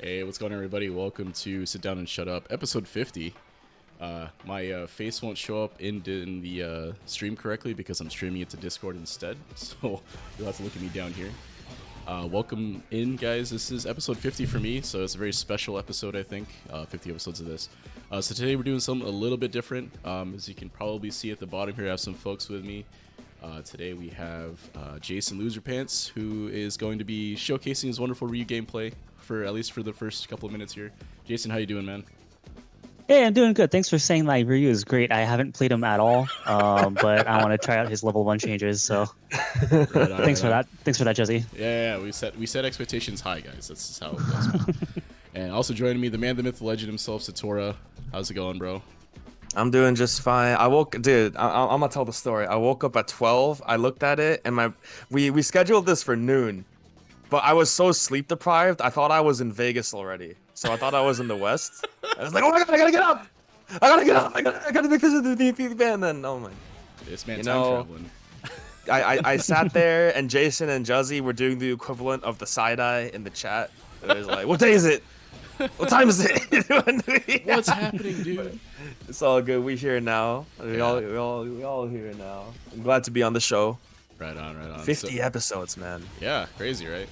Hey, what's going on, everybody? Welcome to Sit Down and Shut Up, episode 50. My face won't show up in the stream correctly because I'm streaming it to Discord instead, so you'll have to look at me down here. Welcome in, guys. This is episode 50 for me, so it's a very special episode, I think. 50 episodes of this. So today we're doing something a little bit different. As you can probably see at the bottom here, I have some folks with me. Today we have Jason Loserpants, who is going to be showcasing his wonderful Ryu gameplay for at least for the first couple of minutes here. Jason, how you doing, man? Hey, I'm doing good. Thanks for saying my Ryu is great. I haven't played him at all, but I want to try out his level 1 changes. So Right on, thanks right for on. that. Thanks for that, Juzzy. Yeah, we set expectations high, guys. That's just how it goes, man. And also joining me, the man, the myth, the legend himself, Satora. How's it going, bro? I'm doing just fine. Dude, I'm gonna tell the story. I woke up at 12. I looked at it, and we scheduled this for noon, but I was so sleep deprived. I thought I was in Vegas already, so I thought I was in the West. I was like, oh my god, I gotta get up! I gotta get up! I gotta make this a the band. And then, oh my, This man You time know, traveling. I sat there, and Jason and Juzzy were doing the equivalent of the side eye in the chat. It was like, what day is it? What time is it? What's happening, dude? It's all good. We here now. We all here now. I'm glad to be on the show. Right on, right on. 50 episodes, man. Yeah, crazy, right?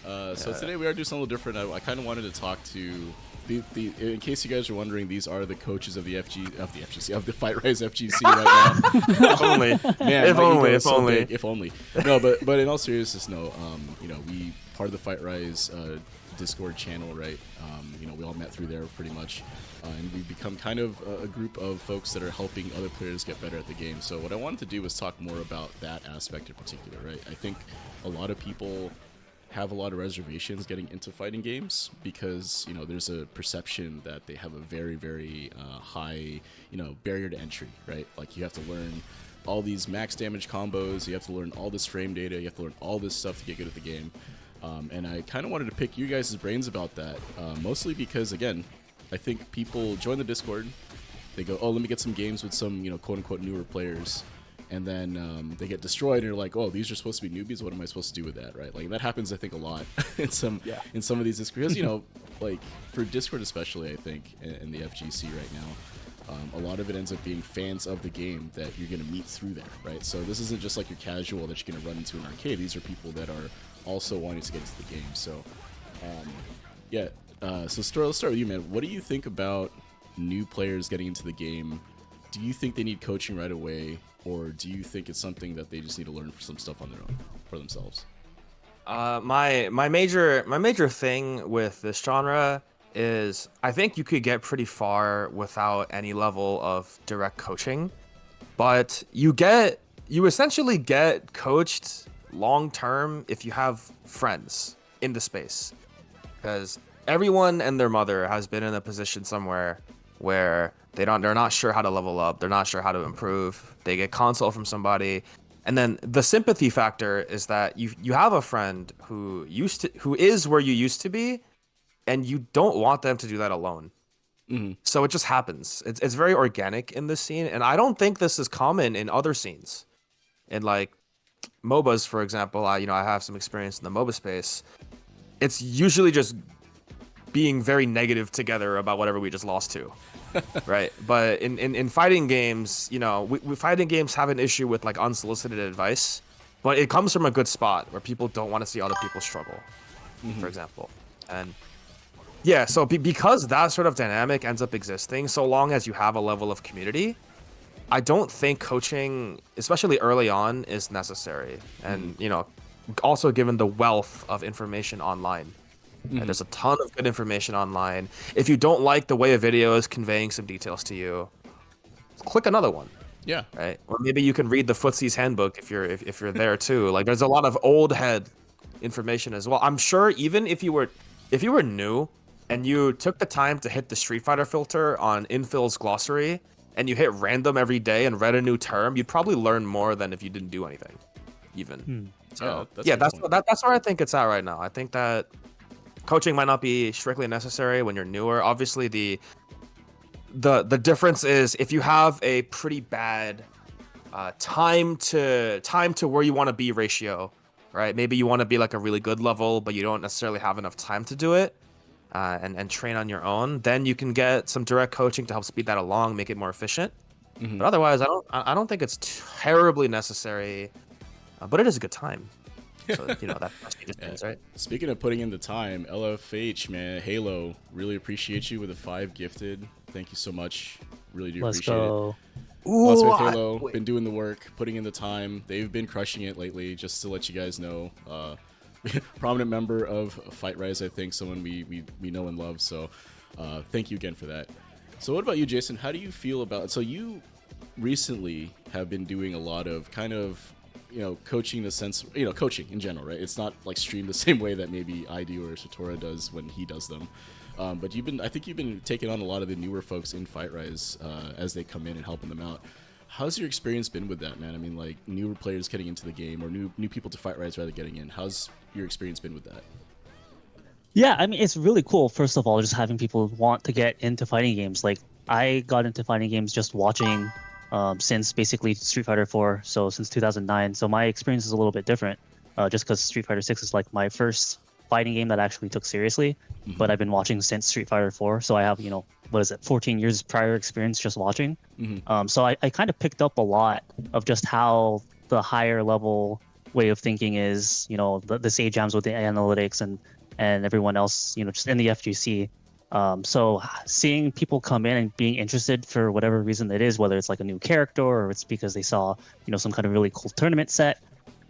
So Yeah. today we are doing something a little different. I kind of wanted to talk to in case you guys are wondering, these are the coaches of the FGC of the FightRise FGC right now. If only. Man, If my ego only. is If so only. big. If only. No, but in all seriousness, no. We part of the FightRise Discord channel, right? We all met through there pretty much, and we've become kind of a group of folks that are helping other players get better at the game. So what I wanted to do was talk more about that aspect in particular, right? I think a lot of people have a lot of reservations getting into fighting games because there's a perception that they have a very, very high barrier to entry, right? Like you have to learn all these max damage combos, you have to learn all this frame data, you have to learn all this stuff to get good at the game. And I kind of wanted to pick you guys' brains about that, mostly because, again, I think people join the Discord, they go, oh, let me get some games with some, quote-unquote newer players, and then they get destroyed, and you're like, oh, these are supposed to be newbies, what am I supposed to do with that, right? Like, that happens, I think, a lot in some of these Discords, because, like, for Discord especially, I think, in the FGC right now, a lot of it ends up being fans of the game that you're going to meet through there, right? So this isn't just like your casual that you're going to run into an arcade. These are people that are also wanting to get into the game. So, so let's start with you, man. What do you think about new players getting into the game? Do you think they need coaching right away, or do you think it's something that they just need to learn some stuff on their own for themselves? My major thing with this genre is I think you could get pretty far without any level of direct coaching, but you essentially get coached long term if you have friends in the space, because everyone and their mother has been in a position somewhere where they're not sure how to level up, they're not sure how to improve, they get console from somebody. And then the sympathy factor is that you have a friend who is where you used to be, and you don't want them to do that alone. Mm-hmm. So it just happens. It's very organic in this scene, and I don't think this is common in other scenes. In like MOBAs, for example, I have some experience in the MOBA space. It's usually just being very negative together about whatever we just lost to. Right, but in fighting games, we fighting games have an issue with like unsolicited advice, but it comes from a good spot where people don't want to see other people struggle, for example. And yeah, so because that sort of dynamic ends up existing, so long as you have a level of community, I don't think coaching, especially early on, is necessary. And also given the wealth of information online. And there's a ton of good information online. If you don't like the way a video is conveying some details to you, click another one. Yeah. Right. Or maybe you can read the Footsie's handbook if you're there too. Like there's a lot of old head information as well. I'm sure even if you were new and you took the time to hit the Street Fighter filter on Infill's glossary and you hit random every day and read a new term, you'd probably learn more than if you didn't do anything. Even. So that's where I think it's at right now. I think that coaching might not be strictly necessary when you're newer. Obviously, the difference is if you have a pretty bad time to where you want to be ratio, right? Maybe you want to be like a really good level, but you don't necessarily have enough time to do it. and train on your own, then you can get some direct coaching to help speed that along, make it more efficient. But otherwise, I don't think it's terribly necessary. But it is a good time. So that changes things, right? Speaking of putting in the time, LFH, man, Halo, really appreciate you with a 5 gifted. Thank you so much. Really do Let's appreciate go. it. Lots with I- Halo, wait. been doing the work, putting in the time. They've been crushing it lately, just to let you guys know. Prominent member of FightRise, I think, someone we know and love. So thank you again for that. So what about you, Jason? How do you feel about, so you recently have been doing a lot of kind of, coaching in the sense, coaching in general, right? It's not like streamed the same way that maybe I do or Satora does when he does them. But I think you've been taking on a lot of the newer folks in FightRise as they come in and helping them out. How's your experience been with that, man? I mean, like newer players getting into the game or new people to FightRise rather getting in. How's your experience been with that? Yeah, I mean, it's really cool. First of all, just having people want to get into fighting games. Like, I got into fighting games just watching since basically Street Fighter 4, so since 2009. So my experience is a little bit different, just because Street Fighter 6 is like my first fighting game that I actually took seriously. But I've been watching since Street Fighter 4, so I have, 14 years prior experience just watching. So I kind of picked up a lot of just how the higher level way of thinking is, the sage jams with the analytics and everyone else, just in the FGC. So seeing people come in and being interested for whatever reason it is, whether it's like a new character or it's because they saw, some kind of really cool tournament set,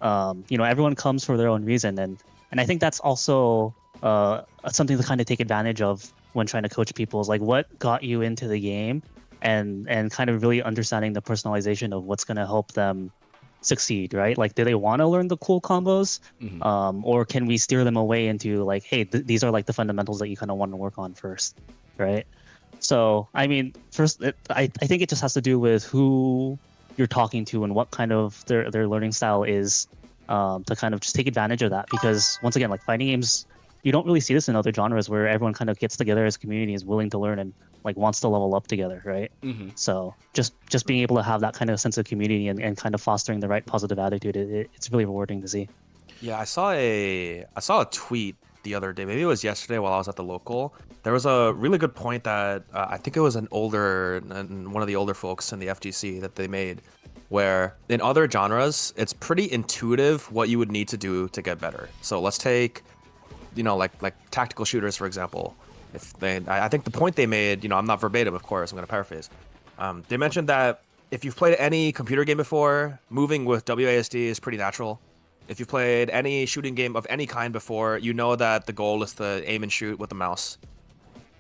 everyone comes for their own reason. And I think that's also something to kind of take advantage of when trying to coach people is like what got you into the game and kind of really understanding the personalization of what's going to help them succeed, right? Like, do they want to learn the cool combos, or can we steer them away into like, hey, these are like the fundamentals that you kind of want to work on first, right? So, I mean, first, I think it just has to do with who you're talking to and what kind of their learning style is, to kind of just take advantage of that. Because once again, like fighting games, you don't really see this in other genres where everyone kind of gets together as a community, is willing to learn and like wants to level up together, right? So just being able to have that kind of sense of community and kind of fostering the right positive attitude, it's really rewarding to see. Yeah, I saw a tweet the other day. Maybe it was yesterday while I was at the local. There was a really good point that I think it was one of the older folks in the FGC that they made, where in other genres it's pretty intuitive what you would need to do to get better. So let's take, like tactical shooters for example. I think the point they made, I'm not verbatim, of course, I'm gonna paraphrase. They mentioned that if you've played any computer game before, moving with WASD is pretty natural. If you've played any shooting game of any kind before, you know that the goal is to aim and shoot with the mouse.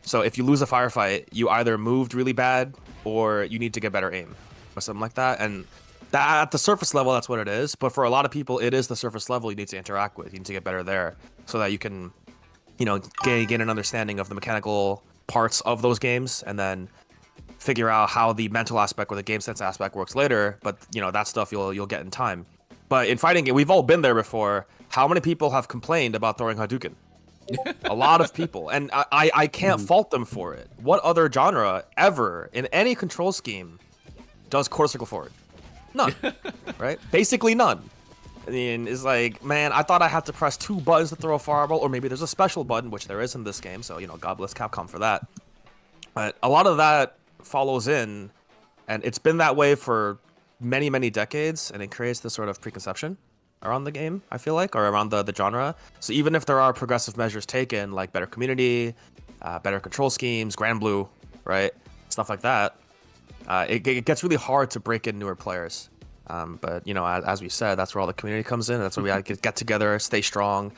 So if you lose a firefight, you either moved really bad or you need to get better aim or something like that. And that, at the surface level, that's what it is. But for a lot of people, it is the surface level you need to interact with. You need to get better there so that you can, gain an understanding of the mechanical parts of those games and then figure out how the mental aspect or the game sense aspect works later. But, that stuff you'll get in time. But in fighting game, we've all been there before. How many people have complained about throwing Hadouken? A lot of people, and I can't fault them for it. What other genre ever in any control scheme does quarter circle forward? None, right? Basically none. I mean, it's like, man, I thought I had to press 2 buttons to throw a fireball, or maybe there's a special button, which there is in this game. So God bless Capcom for that. But a lot of that follows in, and it's been that way for many, many decades, and it creates this sort of preconception around the game, I feel like, or around the genre. So even if there are progressive measures taken, like better community, better control schemes, Grand Blue, right, stuff like that, it gets really hard to break in newer players. But as we said, that's where all the community comes in. That's where we get together, stay strong.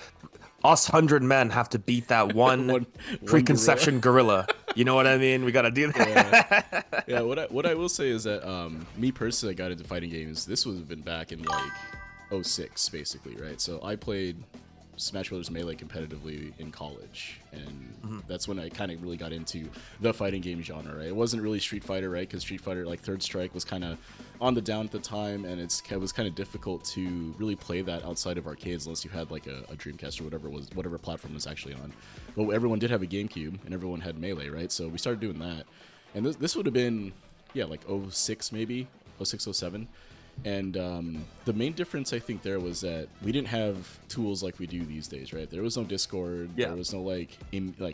Us 100 men have to beat that one preconception gorilla. You know what I mean? We gotta do that. Yeah. What I will say is that me personally, I got into fighting games. This would have been back in like '06, basically, right? So I played Smash Brothers Melee competitively in college, and that's when I kind of really got into the fighting game genre, right? It wasn't really Street Fighter, right? Because Street Fighter, like Third Strike, was kind of on the down at the time, and it was kind of difficult to really play that outside of arcades unless you had like a Dreamcast or whatever platform it was actually on. But everyone did have a GameCube, and everyone had Melee, right? So we started doing that, and this would have been like '06 maybe, '06, '07. And the main difference I think there was that we didn't have tools like we do these days, right? There was no Discord, Yeah. there was no like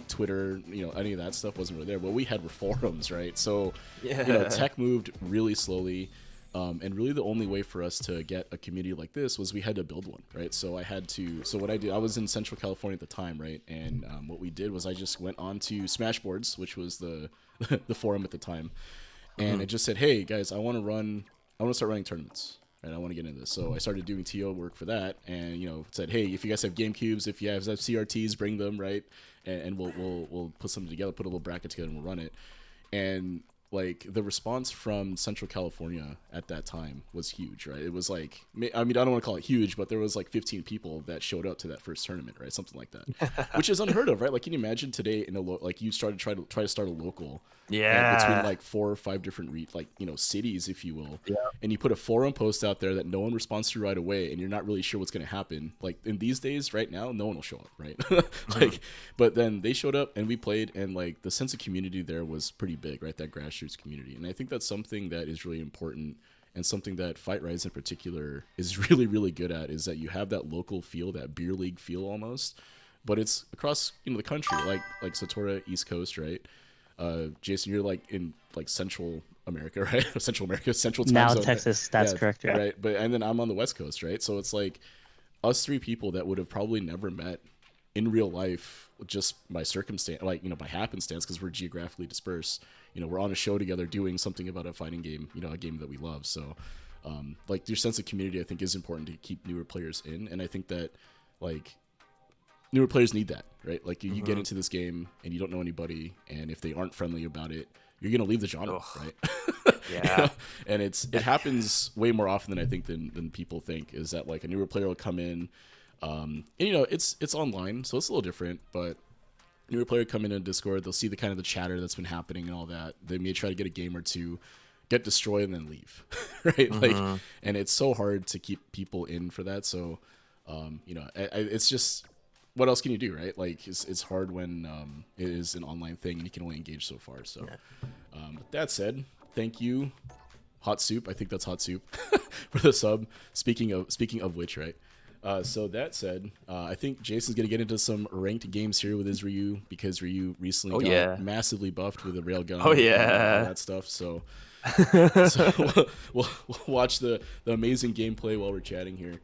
Twitter, any of that stuff wasn't really there. What we had were forums, right? So tech moved really slowly. And really the only way for us to get a community like this was we had to build one, right? So what I did, I was in Central California at the time, right? And what we did was I just went on to Smashboards, which was the the forum at the time. And I just said, hey guys, I want to start running tournaments, and I want to get into this. So I started doing TO work for that, and said, hey, if you guys have GameCubes, if you guys have CRTs, bring them, right? And we'll put something together, put a little bracket together, and we'll run it. And like the response from Central California at that time was huge, right? It was like, I mean, I don't want to call it huge, but there was like 15 people that showed up to that first tournament, right? Something like that, which is unheard of, right? Like, can you imagine today in like you try to start a local, between like 4 or 5 different cities, if you will, and you put a forum post out there that no one responds to right away, and you're not really sure what's going to happen. Like in these days, right now, no one will show up, right? But then they showed up and we played, and like the sense of community there was pretty big, right? That grassroots community. And I think that's something that is really important, and something that FightRise in particular is really, really good at, is that you have that local feel, that beer league feel almost, but it's across the country, like Satora East Coast, right? Jason, you're like in like Central America, right? Central time now zone. Texas, that's correct, yeah. Right. And then I'm on the West Coast, right? So it's like us 3 people that would have probably never met in real life just by circumstance, by happenstance, because we're geographically dispersed. We're on a show together doing something about a fighting game, a game that we love. So like your sense of community, I think, is important to keep newer players in. And I think that like newer players need that, right? Like you get into this game and you don't know anybody, and if they aren't friendly about it, you're gonna leave the genre, right? Yeah. And it happens way more often than I think than people think. Is that like a newer player will come in, and it's online, so it's a little different, but newer player come in Discord, they'll see the kind of the chatter that's been happening and all that. They may try to get a game or two, get destroyed, and then leave, right? Like, and it's so hard to keep people in for that. So, it's just, what else can you do, right? Like, it's hard when it is an online thing and you can only engage so far. So, that said, thank you, Hot Soup. I think that's Hot Soup for the sub. Speaking of which, right? So that said, I think Jason's going to get into some ranked games here with his Ryu, because Ryu recently got massively buffed with a railgun. Oh, yeah. And all that stuff. So, we'll watch the amazing gameplay while we're chatting here.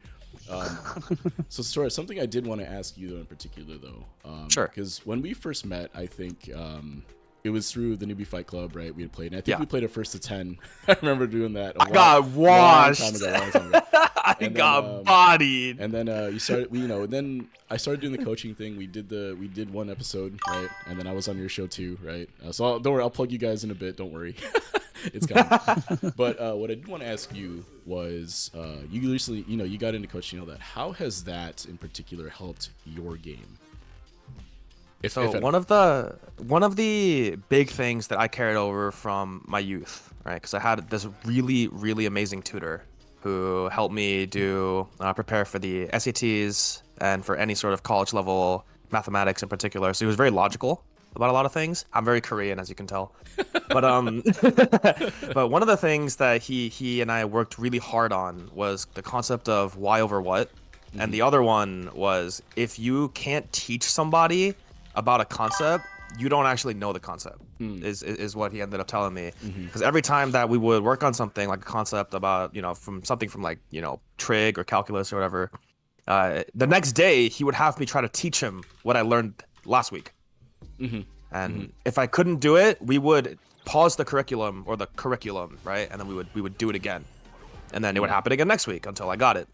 So, Sora, something I did want to ask you, though, in particular, though. Sure. Because when we first met, I think it was through the Newbie Fight Club, right? We had played, and I think we played a first to 10. I remember doing that. I got washed. Long time ago. I got bodied. And then you started, and then I started doing the coaching thing. We did one episode, right? And then I was on your show too, right? So don't worry, I'll plug you guys in a bit. Don't worry, it's coming. But what I did want to ask you was, you recently, you got into coaching and all that. How has that in particular helped your game? So one of the big things that I carried over from my youth, right? Because I had this really, really amazing tutor who helped me prepare for the SATs and for any sort of college level mathematics in particular. So he was very logical about a lot of things. I'm very Korean, as you can tell. But but one of the things that he and I worked really hard on was the concept of why over what. And the other one was, if you can't teach somebody about a concept, you don't actually know the concept, is what he ended up telling me. Because every time that we would work on something like a concept about, from trig or calculus or whatever, the next day he would have me try to teach him what I learned last week. And if I couldn't do it, we would pause the curriculum, right? And then we would do it again. And then it would happen again next week until I got it.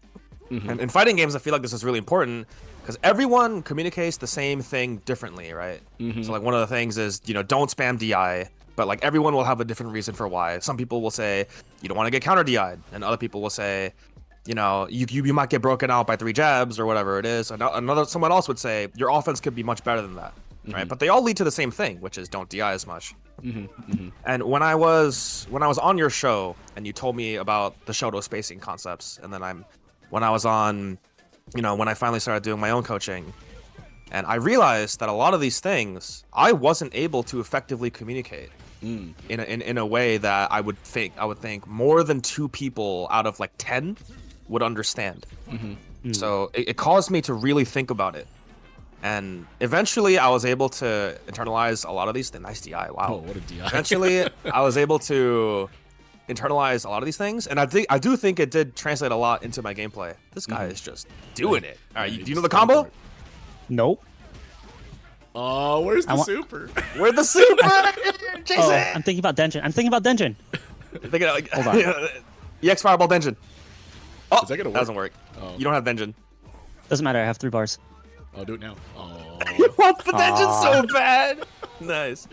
And in fighting games, I feel like this is really important, because everyone communicates the same thing differently, right? So like one of the things is, don't spam DI, but like everyone will have a different reason for why. Some people will say you don't want to get counter DI'd, and other people will say, you might get broken out by 3 jabs or whatever it is. Someone else would say your offense could be much better than that, right? But they all lead to the same thing, which is don't DI as much. And when I was on your show and you told me about the Shoto spacing concepts, and then when I was on, when I finally started doing my own coaching, and I realized that a lot of these things I wasn't able to effectively communicate. in a way that I would think more than 2 people out of like 10 would understand. So it caused me to really think about it. And eventually I was able to internalize a lot of these things. Nice DI, wow. Oh, what a DI. Eventually I was able to internalize a lot of these things, and I do think it did translate a lot into my gameplay. This guy is just doing it. All right, do you know the combo? Nope. Oh, where's the super? Where's the super? Jason! Oh, I'm thinking about Denjin. I'm thinking about Denjin. Thinking like, Hold on. EX Fireball Denjin. Oh, Is that gonna work? doesn't work. Oh. You don't have Denjin. Doesn't matter. I have 3 bars. I'll do it now. Oh. He wants the Denjin so bad. Nice.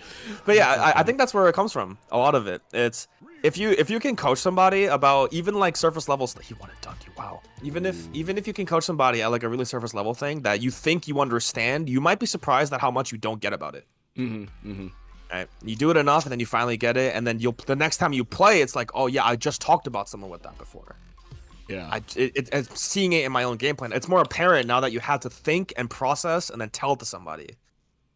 But yeah, I think that's where it comes from. A lot of it. It's if you can coach somebody about even like surface levels. He wanted to dunk you. Wow. Even if you can coach somebody at like a really surface level thing that you think you understand, you might be surprised at how much you don't get about it. Right? You do it enough, and then you finally get it, and then the next time you play, it's like, oh yeah, I just talked about someone with that before. Yeah. It's seeing it in my own game plan. It's more apparent now that you had to think and process and then tell it to somebody.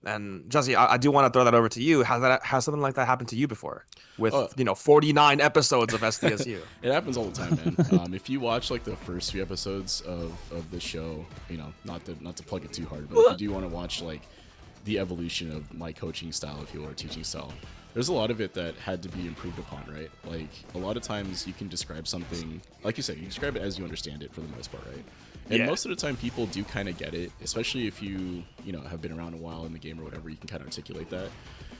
And Juzzy, I do want to throw that over to you. Has something like that happened to you before? With 49 episodes of SDSU. It happens all the time, man. If you watch like the first few episodes of the show, you know, not to plug it too hard, but if you do want to watch like the evolution of my coaching style, if you will, or teaching style, there's a lot of it that had to be improved upon, right? Like a lot of times you can describe something, like you said, you describe it as you understand it for the most part, right? And most of the time people do kind of get it, especially if you know, have been around a while in the game or whatever, you can kind of articulate that.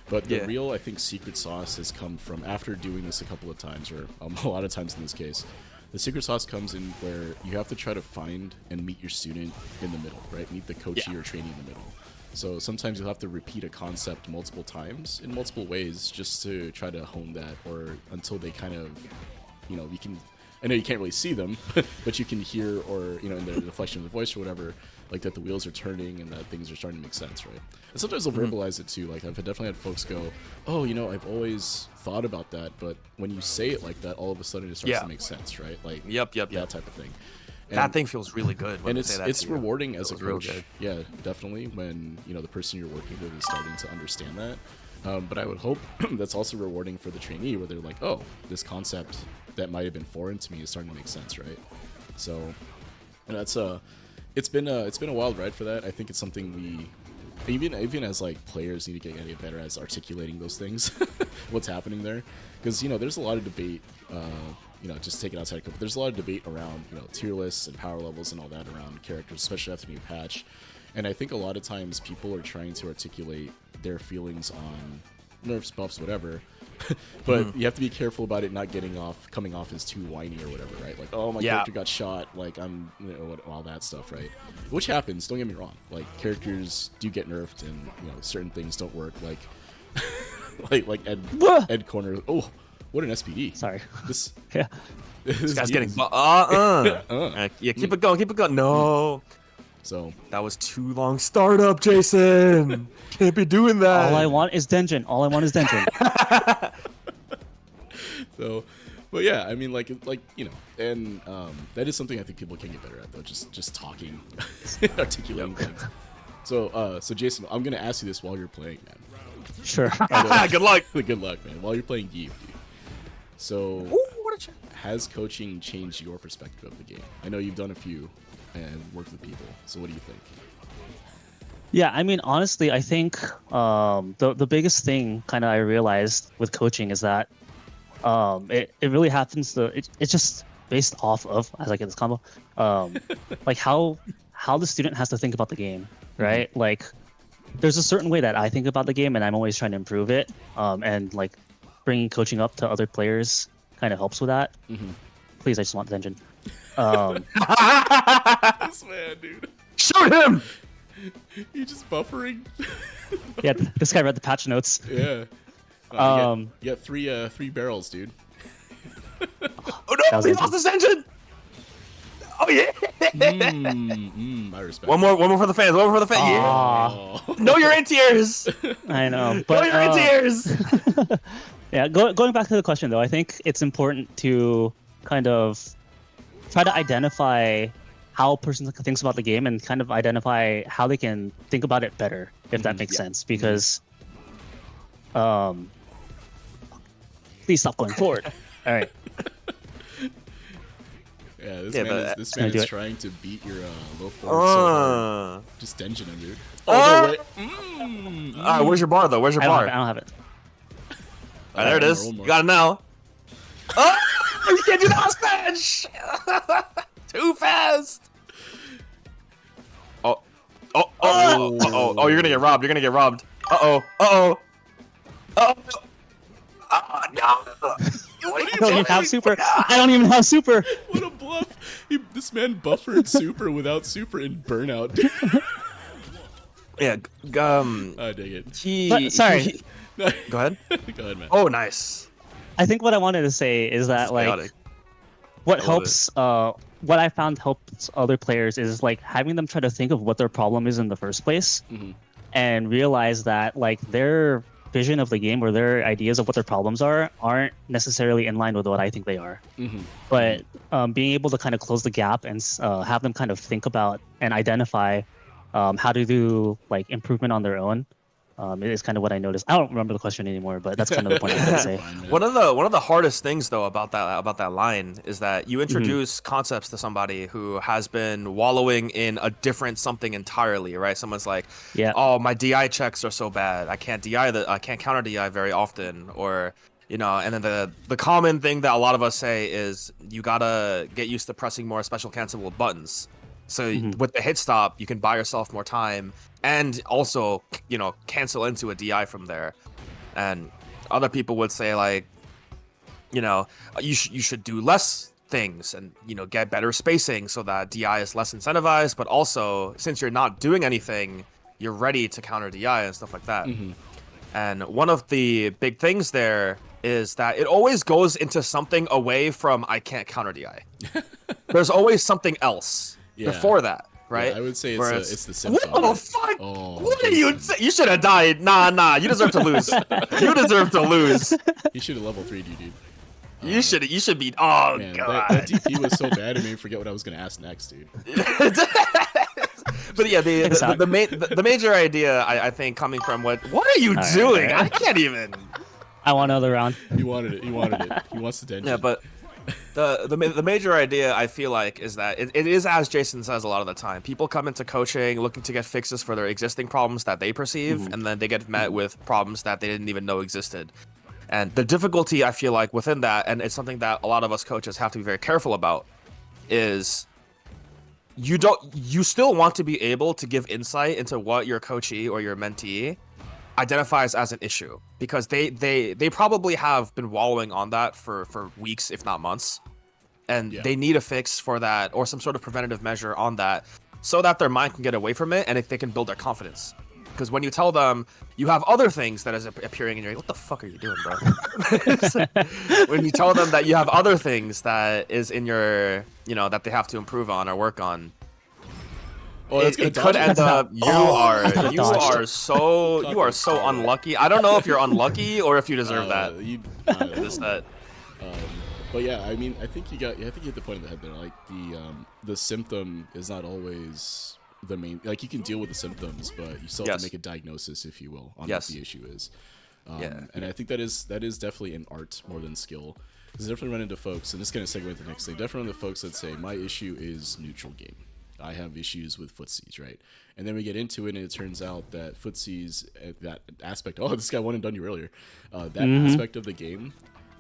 But the real, I think, secret sauce has come from after doing this a couple of times, or a lot of times in this case. The secret sauce comes in where you have to try to find and meet your student in the middle, right? Meet the coachee or trainee in the middle. So sometimes you'll have to repeat a concept multiple times in multiple ways just to try to hone that, or until they kind of, you know, you can, I know you can't really see them, but you can hear, or, you know, in the reflection of the voice or whatever, like that the wheels are turning and that things are starting to make sense, right? And sometimes they'll verbalize it too. Like I've definitely had folks go, oh, you know, I've always thought about that, but when you say it like that, all of a sudden it starts to make sense, right? Like Yep. that type of thing. And that thing feels really good. When and they say that it's to you. rewarding as a Feels real coach. good. Yeah, definitely. When, you know, the person you're working with is starting to understand that. But I would hope that's also rewarding for the trainee, where they're like, oh, this concept that might have been foreign to me is starting to make sense, right? So, and that's it's been a wild ride for that. I think it's something we even as like players need to get better as articulating those things, what's happening there, because, you know, there's a lot of debate. You know, just take it outside, but there's a lot of debate around, you know, tier lists and power levels and all that around characters, especially after the new patch. And I think a lot of times people are trying to articulate their feelings on nerfs, buffs, whatever. But you have to be careful about it not coming off as too whiny or whatever, right? Like, oh, my character got shot, like I'm, you know, all that stuff, right? Which happens, don't get me wrong. Like, characters do get nerfed, and, you know, certain things don't work, like like Ed Corner. Oh, what an SPD. Sorry. This guy's getting yeah, keep it going. No. So that was too long startup, Jason. Can't be doing that. All I want is Denjin. So, but yeah, I mean, like you know, and that is something I think people can get better at, though. Just talking, articulating things. So Jason, I'm gonna ask you this while you're playing, man. Sure. Good luck. Good luck, man. While you're playing Geef, dude. So, has coaching changed your perspective of the game? I know you've done a few and worked with people. So, what do you think? Yeah, I mean, honestly, I think the biggest thing kind of I realized with coaching is that it really happens to it's just based off of, as I get this combo, like how the student has to think about the game, right? Like there's a certain way that I think about the game, and I'm always trying to improve it, and like bringing coaching up to other players kind of helps with that. Please, I just want the engine. This man, dude. Shoot him! You just buffering? Yeah, this guy read the patch notes. Yeah. You got three barrels, dude. Oh no, he lost his engine! Oh yeah! I respect. One more for the fans. One more for the fans. Yeah. No, you're in tears. I know, but No, you're in tears. Yeah, going back to the question though, I think it's important to kind of try to identify how a person thinks about the game and kind of identify how they can think about it better, if that makes sense. Because Please stop going forward. All right. Yeah, this Yeah, man but- is Gonna do it. trying to beat your low forward so hard. Just engine him, dude. Oh, no way. Where's your bar though? Where's your I bar? don't have it. There it is. One more. You got it now. Oh, you can't do the house smash. Too fast. Oh, you're gonna get robbed. You're gonna get robbed. Oh, no. I don't even have super. I don't even have super. What a bluff! This man buffered super without super in burnout. Yeah, Oh, dang it. But, sorry. No, Go ahead. Go ahead, man. Oh, nice. I think what I wanted to say is that like Chaotic. what I love helps what I found helps other players is like having them try to think of what their problem is in the first place and realize that like their vision of the game or their ideas of what their problems aren't necessarily in line with what I think they are. But being able to kind of close the gap and have them kind of think about and identify how to do like improvement on their own is kind of what I noticed. I don't remember the question anymore, but that's kind of the point I was going to say. One of the hardest things though about that line is that you introduce concepts to somebody who has been wallowing in a different something entirely, right? Someone's like, Yeah. "Oh, my DI checks are so bad. I can't counter DI very often," or you know, and then the common thing that a lot of us say is you gotta get used to pressing more special cancelable buttons. So with the hit stop, you can buy yourself more time and also, you know, cancel into a DI from there. And other people would say like, you know, you should do less things and, you know, get better spacing so that DI is less incentivized, but also since you're not doing anything, you're ready to counter DI and stuff like that. And one of the big things there is that it always goes into something away from I can't counter DI. There's always something else before that, right? Yeah, I would say Where it's the symptom. what the fuck? Oh, What are you? You should have died. Nah. You deserve to lose. You deserve to lose. He should have level 3'd you, dude. You should be. Oh Man, god. that DP was so bad, I made me forget what I was gonna ask next, dude. But yeah, the major idea I think coming from what are you doing? I can't even. I want another round. He wanted it. He wants the dungeon. Yeah, but the major idea I feel like is that it is as Jason says a lot of the time. People come into coaching looking to get fixes for their existing problems that they perceive, and then they get met with problems that they didn't even know existed. And the difficulty I feel like within that, and it's something that a lot of us coaches have to be very careful about, is you still want to be able to give insight into what your coachee or your mentee identifies as an issue, because they probably have been wallowing on that for weeks, if not months, and they need a fix for that or some sort of preventative measure on that so that their mind can get away from it and they can build their confidence. Because when you tell them you have other things that is appearing in your, what the fuck are you doing, bro? When you tell them that you have other things that is in your, you know, that they have to improve on or work on, it could end up you are so unlucky. I don't know if you're unlucky or if you deserve that. But yeah, I mean, I think you hit the point of the head there. Like the symptom is not always the main. Like you can deal with the symptoms, but you still have to make a diagnosis, if you will, on what the issue is. And I think that is definitely an art more than skill. Because I definitely run into folks, and this kind of segue into the next thing. Definitely run into folks that say my issue is neutral game. I have issues with footsies, right? And then we get into it, and it turns out that footsies, that aspect, oh, this guy won and done you earlier, that aspect of the game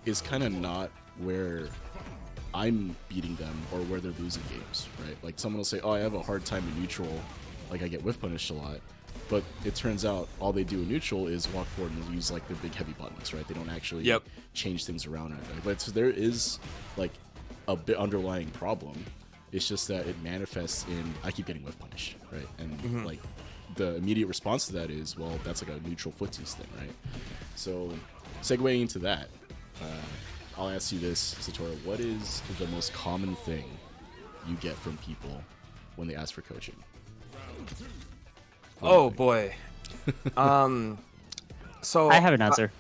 is kind of not where I'm beating them or where they're losing games, right? Like someone will say, oh, I have a hard time in neutral, like I get whiff punished a lot, but it turns out all they do in neutral is walk forward and use like the big heavy buttons, right? They don't actually change things around it. But so there is like a bit underlying problem. It's just that it manifests in I keep getting whiff punish, right? And like the immediate response to that is, well, that's like a neutral footsies thing, right? So segueing into that, I'll ask you this, Satora. What is the most common thing you get from people when they ask for coaching? Oh boy. So I have an answer.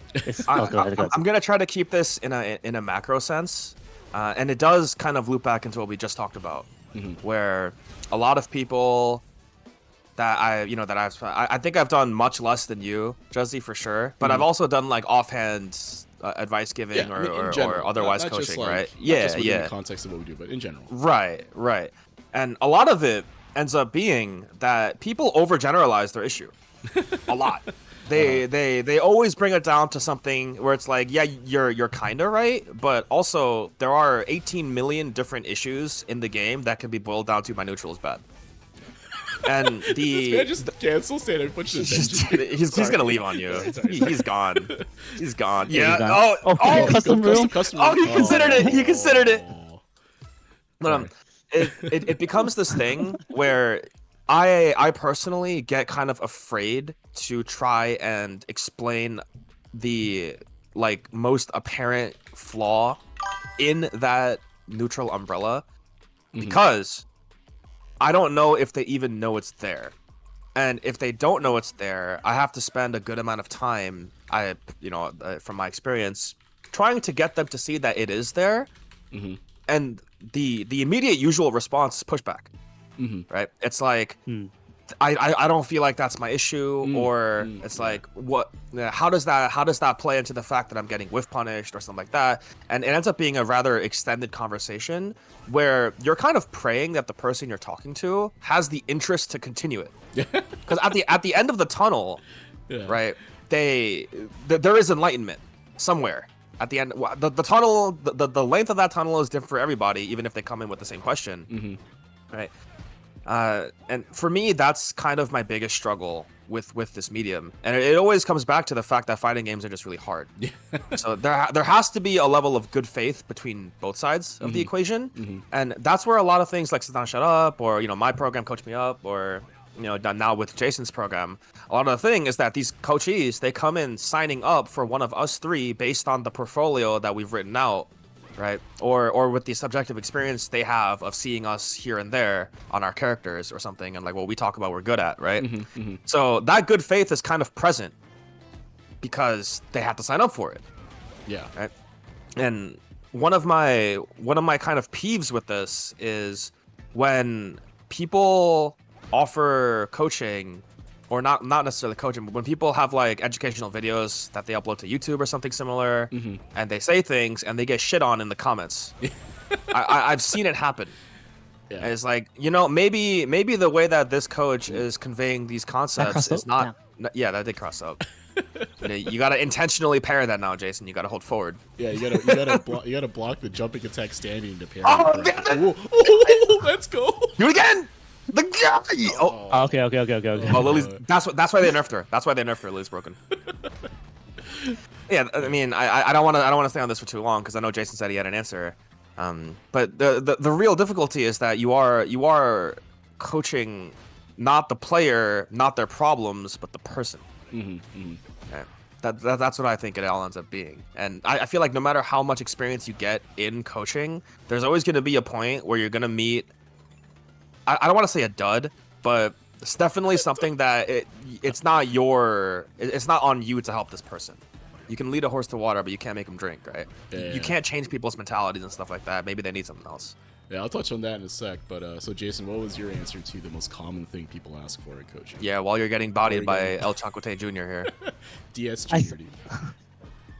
Go ahead. I'm gonna try to keep this in a macro sense, and it does kind of loop back into what we just talked about, where a lot of people that I think I've done much less than you, Juzzy, for sure, but I've also done like offhand advice giving Yeah, I mean, in general, or otherwise not just, coaching, like, right? not Yeah, just within yeah. the context of what we do, but in general. Right, right. And a lot of it ends up being that people overgeneralize their issue a lot. They always bring it down to something where it's like, yeah, you're kind of right, but also there are 18 million different issues in the game that can be boiled down to my neutral is bad. And This man just cancel standard push the he's gonna leave on you. He's gone. He's gone. Yeah. gone. Oh, custom room. Custom oh, he considered it. He considered it. Sorry. It becomes this thing where I personally get kind of afraid to try and explain the like most apparent flaw in that neutral umbrella because I don't know if they even know it's there. And if they don't know it's there, I have to spend a good amount of time, from my experience, trying to get them to see that it is there. And the immediate usual response is pushback. Right? It's like, I don't feel like that's my issue, or it's like, what? How does that play into the fact that I'm getting whiff punished or something like that? And it ends up being a rather extended conversation where you're kind of praying that the person you're talking to has the interest to continue it. Because at the end of the tunnel, right? There is enlightenment somewhere. At the end, the tunnel, the length of that tunnel is different for everybody, even if they come in with the same question, right? And for me, that's kind of my biggest struggle with this medium, and it always comes back to the fact that fighting games are just really hard. So there has to be a level of good faith between both sides of the equation, and that's where a lot of things like Sit Down, Shut Up, or my program Coach Me Up, or now with Jason's program, a lot of the thing is that these coachees, they come in signing up for one of us three based on the portfolio that we've written out, right? Or with the subjective experience they have of seeing us here and there on our characters or something, and like what we talk about we're good at, right? So that good faith is kind of present because they have to sign up for it. Yeah. Right? And one of my kind of peeves with this is when people offer coaching, or not necessarily coaching, but when people have like educational videos that they upload to YouTube or something similar, and they say things and they get shit on in the comments. I've seen it happen. Yeah. And it's like, maybe the way that this coach is conveying these concepts is not. Yeah, that did cross up. You gotta intentionally parry that now, Jason. You gotta hold forward. Yeah, you gotta block the jumping attack standing to parry. Oh, let's go. Do it again. The guy. Oh. Okay. Oh, Lily's. That's why they nerfed her. That's why they nerfed her. Lily's broken. Yeah, I mean, I don't want to stay on this for too long because I know Jason said he had an answer. But the real difficulty is that you are coaching not the player, not their problems, but the person. Okay. That's what I think it all ends up being. And I feel like no matter how much experience you get in coaching, there's always going to be a point where you're going to meet. I don't want to say a dud, but it's definitely something that it's not on you to help this person. You can lead a horse to water, but you can't make him drink, right? Yeah. You can't change people's mentalities and stuff like that. Maybe they need something else. Yeah, I'll touch on that in a sec. But so Jason, what was your answer to the most common thing people ask for in coaching? Yeah, while you're getting bodied by El Chacote Jr. here. DS Jr. Dude.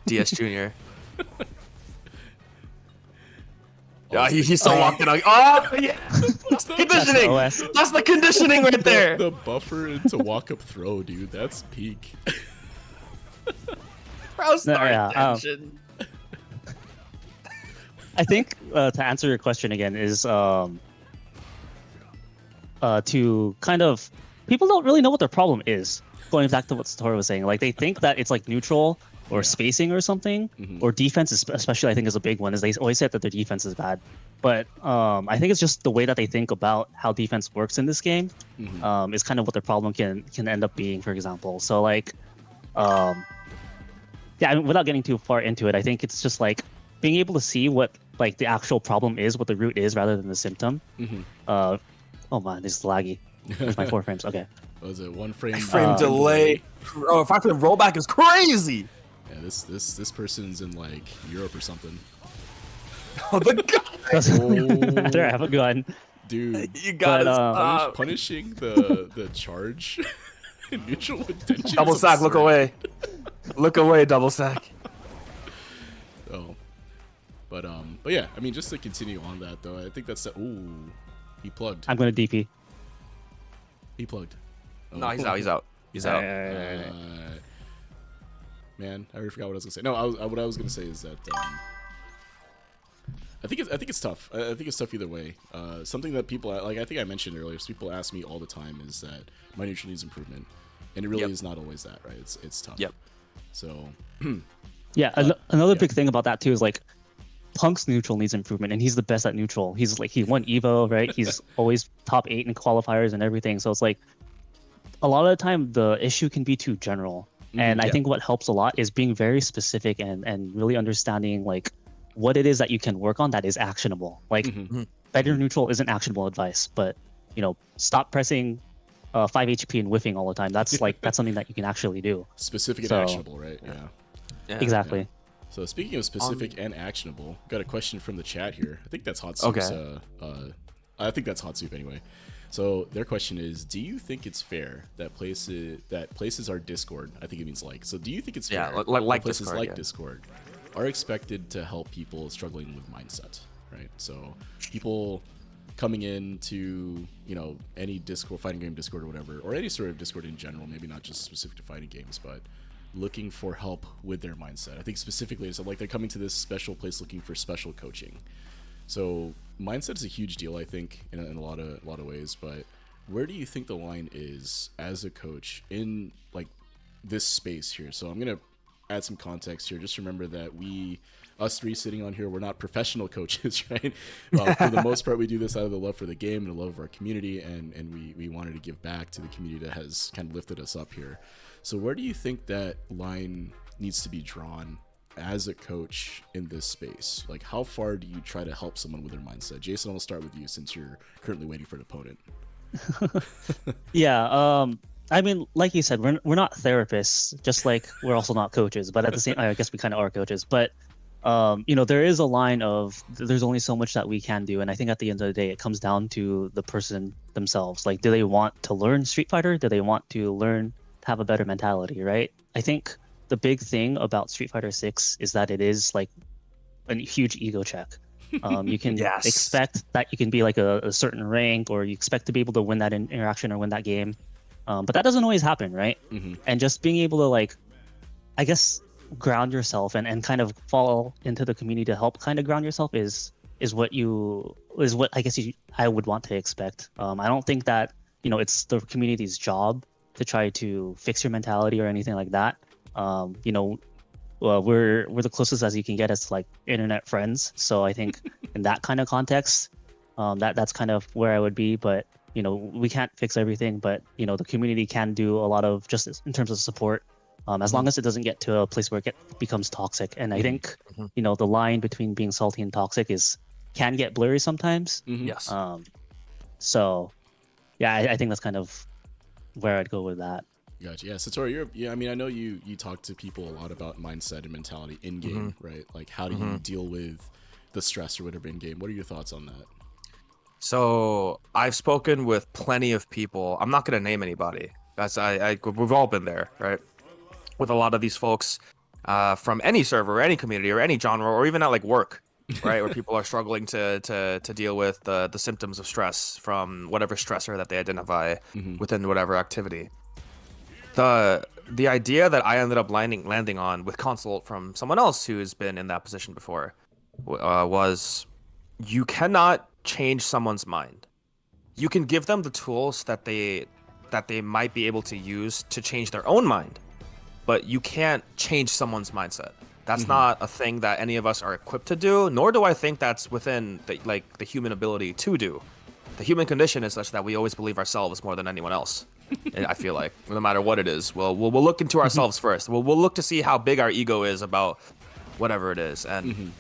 DS Jr. Yeah, he's so locked in. Oh, yeah. Conditioning. That's the conditioning right there. The buffer to walk up throw, dude. That's peak. Bro, tension. I think to answer your question again is to kind of, people don't really know what their problem is. Going back to what Satori was saying, like they think that it's like neutral or spacing or something, or defense, especially I think is a big one. Is they always say that their defense is bad, but I think it's just the way that they think about how defense works in this game is kind of what their problem can end up being. For example, so like, yeah, I mean, without getting too far into it, I think it's just like being able to see what like the actual problem is, what the root is, rather than the symptom. Oh man, this is laggy. There's my 4 frames. Okay. Was it 1 frame? Frame delay. Oh, 5 frame rollback is crazy. Yeah, this person's in like Europe or something. Oh, the guy! There, I have a gun. Dude, you got punishing the charge in neutral intention. Double sack, look away. Look away, double sack. But yeah, I mean, just to continue on that though, I think that's ooh, he plugged. I'm going to DP. He plugged. Oh. No, he's out. He's out. He's out. Man, I already forgot what I was gonna say. No, what I was gonna say is that I think it's tough. I think it's tough either way. Something that people like, I think I mentioned earlier, so people ask me all the time is that my neutral needs improvement, and it really is not always that, right? It's tough. Yep. So yeah, another big thing about that too is like Punk's neutral needs improvement, and he's the best at neutral. He's like, he won Evo, right? He's always top 8 in qualifiers and everything. So it's like a lot of the time the issue can be too general. And I think what helps a lot is being very specific and really understanding like what it is that you can work on that is actionable. Like better neutral isn't actionable advice, but you know, stop pressing 5 HP and whiffing all the time. That's like that's something that you can actually do. Specific and actionable, right? Yeah. Exactly. Yeah. So speaking of specific and actionable, got a question from the chat here. I think that's Hot Soup's, I think that's Hot Soup anyway. So their question is, do you think it's fair that places are Discord? I think it means like. So do you think it's fair like places Discord, like Discord are expected to help people struggling with mindset, right? So people coming into, you know, any Discord, fighting game Discord or whatever, or any sort of Discord in general, maybe not just specific to fighting games, but looking for help with their mindset. I think specifically it's like they're coming to this special place looking for special coaching. So mindset is a huge deal, I think, in a lot of ways. But where do you think the line is as a coach in like this space here? So I'm gonna add some context here. Just remember that us three sitting on here, we're not professional coaches, right? For the most part, we do this out of the love for the game and the love of our community, and we wanted to give back to the community that has kind of lifted us up here. So where do you think that line needs to be drawn as a coach in this space? Like, how far do you try to help someone with their mindset? Jason, I'll start with you since you're currently waiting for an opponent. Yeah, I mean, like you said, we're not therapists, just like we're also not coaches, but at the same, I guess we kind of are coaches. But you know, there is a line of there's only so much that we can do, and I think at the end of the day, it comes down to the person themselves. Like, do they want to learn Street Fighter? Do they want to learn to have a better mentality? Right? I think the big thing about Street Fighter 6 is that it is like a huge ego check. You can expect that you can be like a certain rank, or you expect to be able to win that interaction or win that game. But that doesn't always happen, right? And just being able to, like, I guess, ground yourself and kind of fall into the community to help kind of ground yourself is what I guess I would want to expect. I don't think that, you know, it's the community's job to try to fix your mentality or anything like that. You know, well, we're the closest as you can get as like internet friends. So I think in that kind of context, that's kind of where I would be. But you know, we can't fix everything, but you know, the community can do a lot of just in terms of support, as long as it doesn't get to a place where it becomes toxic. And I think you know, the line between being salty and toxic can get blurry sometimes. Yes. So yeah, I think that's kind of where I'd go with that. Gotcha. Yeah, Satori, I mean, I know you talk to people a lot about mindset and mentality in game, right? Like, how do you deal with the stress or whatever in game? What are your thoughts on that? So I've spoken with plenty of people. I'm not gonna name anybody. We've all been there, right? With a lot of these folks, from any server, or any community, or any genre, or even at like work, right, where people are struggling to deal with the symptoms of stress from whatever stressor that they identify within whatever activity. The idea that I ended up landing on with consult from someone else who's been in that position before was, you cannot change someone's mind. You can give them the tools that they might be able to use to change their own mind, but you can't change someone's mindset. That's not a thing that any of us are equipped to do, nor do I think that's within the human ability to do. The human condition is such that we always believe ourselves more than anyone else. I feel like, no matter what it is, we'll look into ourselves first. We'll look to see how big our ego is about whatever it is. And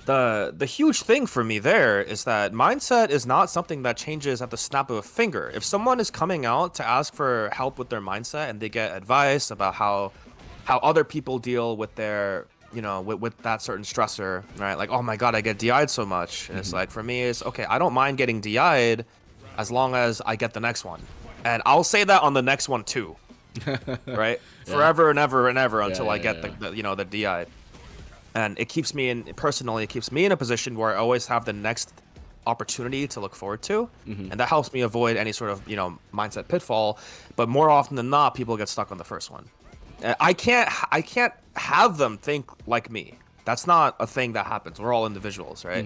the huge thing for me there is that mindset is not something that changes at the snap of a finger. If someone is coming out to ask for help with their mindset and they get advice about how other people deal with their, you know, with that certain stressor, right? Like, oh my God, I get DI'd so much. And it's like, for me, it's okay, I don't mind getting DI'd as long as I get the next one. And I'll say that on the next one too, right? Forever and ever and ever until I get the you know, the DI. And it keeps me in personally. It keeps me in a position where I always have the next opportunity to look forward to, and that helps me avoid any sort of mindset pitfall. But more often than not, people get stuck on the first one. I can't have them think like me. That's not a thing that happens. We're all individuals, right?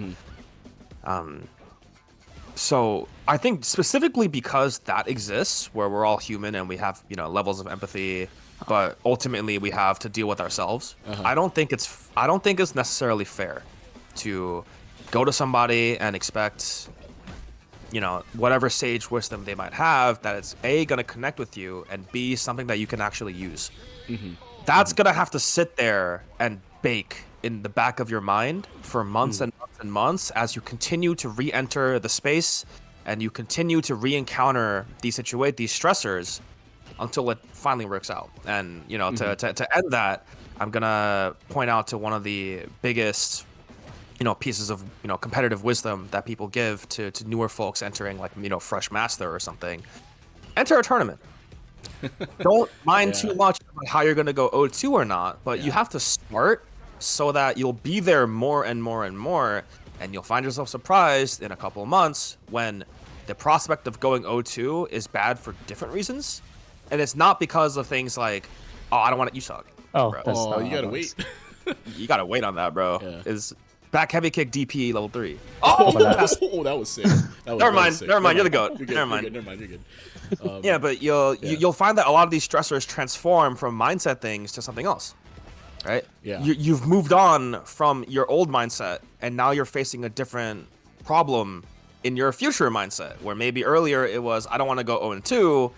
So I think specifically because that exists, where we're all human and we have levels of empathy, but ultimately we have to deal with ourselves. I don't think it's necessarily fair to go to somebody and expect whatever sage wisdom they might have, that it's A, gonna connect with you, and B, something that you can actually use. That's gonna have to sit there and bake in the back of your mind for months and months and months as you continue to re-enter the space and you continue to re-encounter these stressors until it finally works out. And to end that, I'm gonna point out to one of the biggest pieces of competitive wisdom that people give to newer folks entering, like fresh master or something. Enter a tournament. Don't mind too much about how you're gonna go 0-2 or not, but you have to start so that you'll be there more and more and more, and you'll find yourself surprised in a couple of months when the prospect of going 0-2 is bad for different reasons, and it's not because of things like, oh, I don't want to, you suck. Oh, bro. that's not you gotta wait. You gotta wait on that, bro. Yeah. Is back heavy kick DP level 3. Oh, that was sick. Never mind. You're the goat. You're good. Never mind. You're good. Yeah, but you'll find that a lot of these stressors transform from mindset things to something else, right? Yeah. You've moved on from your old mindset, and now you're facing a different problem in your future mindset, where maybe earlier it was, I don't want to go 0-2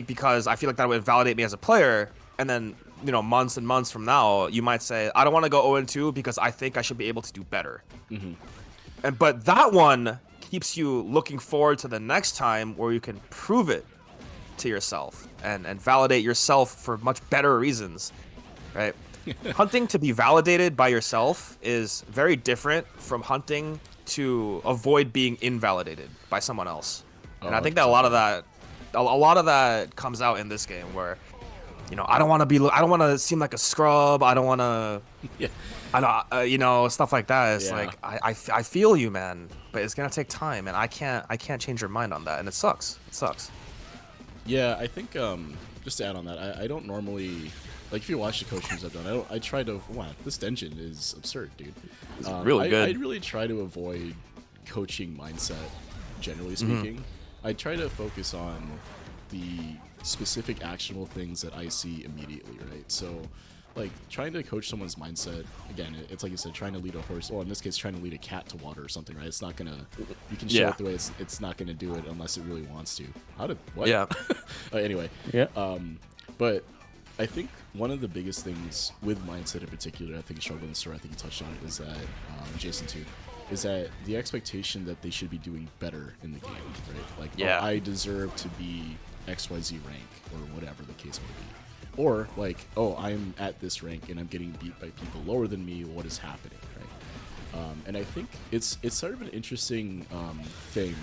because I feel like that would validate me as a player, and then months and months from now, you might say, I don't want to go 0-2 because I think I should be able to do better. But that one keeps you looking forward to the next time where you can prove it to yourself and validate yourself for much better reasons, right? Hunting to be validated by yourself is very different from hunting to avoid being invalidated by someone else. And I think that a lot of that comes out in this game, where I don't want to seem like a scrub. I don't want to, stuff like that. It's like, I feel you, man, but it's gonna take time, and I can't change your mind on that, and it sucks. Yeah, I think just to add on that, I don't normally, like, if you watch the coach streams I've done, I try to, wow, this dungeon is absurd, dude. It's really good. I really try to avoid coaching mindset, generally speaking. I try to focus on the specific actionable things that I see immediately, right? So, like, trying to coach someone's mindset, again, it's like you said, trying to lead a horse, or in this case, trying to lead a cat to water or something, right? It's not gonna, you can show it the way, it's not gonna do it unless it really wants to. What? Yeah. Anyway. Yeah. But I think one of the biggest things with mindset in particular, I think Struggle and Sir, I think you touched on it, is that, Jason too, is that the expectation that they should be doing better in the game, right? Like, oh, I deserve to be XYZ rank, or whatever the case may be. Or, like, oh, I'm at this rank and I'm getting beat by people lower than me, what is happening, right? And I think it's sort of an interesting thing,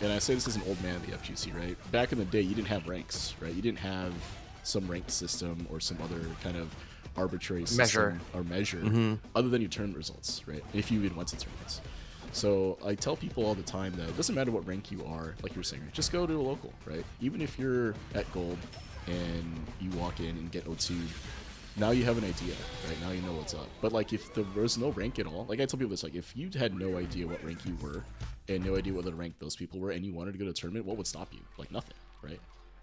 and I say this as an old man of the FGC, right? Back in the day, you didn't have ranks, right? You didn't have some ranked system or some other kind of arbitrary system or measure other than your tournament results, right? If you even went to tournaments. So I tell people all the time that it doesn't matter what rank you are, like you were saying, just go to a local, right? Even if you're at gold and you walk in and get 0-2, now you have an idea, right? Now you know what's up. But, like, if there was no rank at all, like, I tell people this, like, if you had no idea what rank you were and no idea what the rank those people were and you wanted to go to a tournament, what would stop you? Like, nothing, right?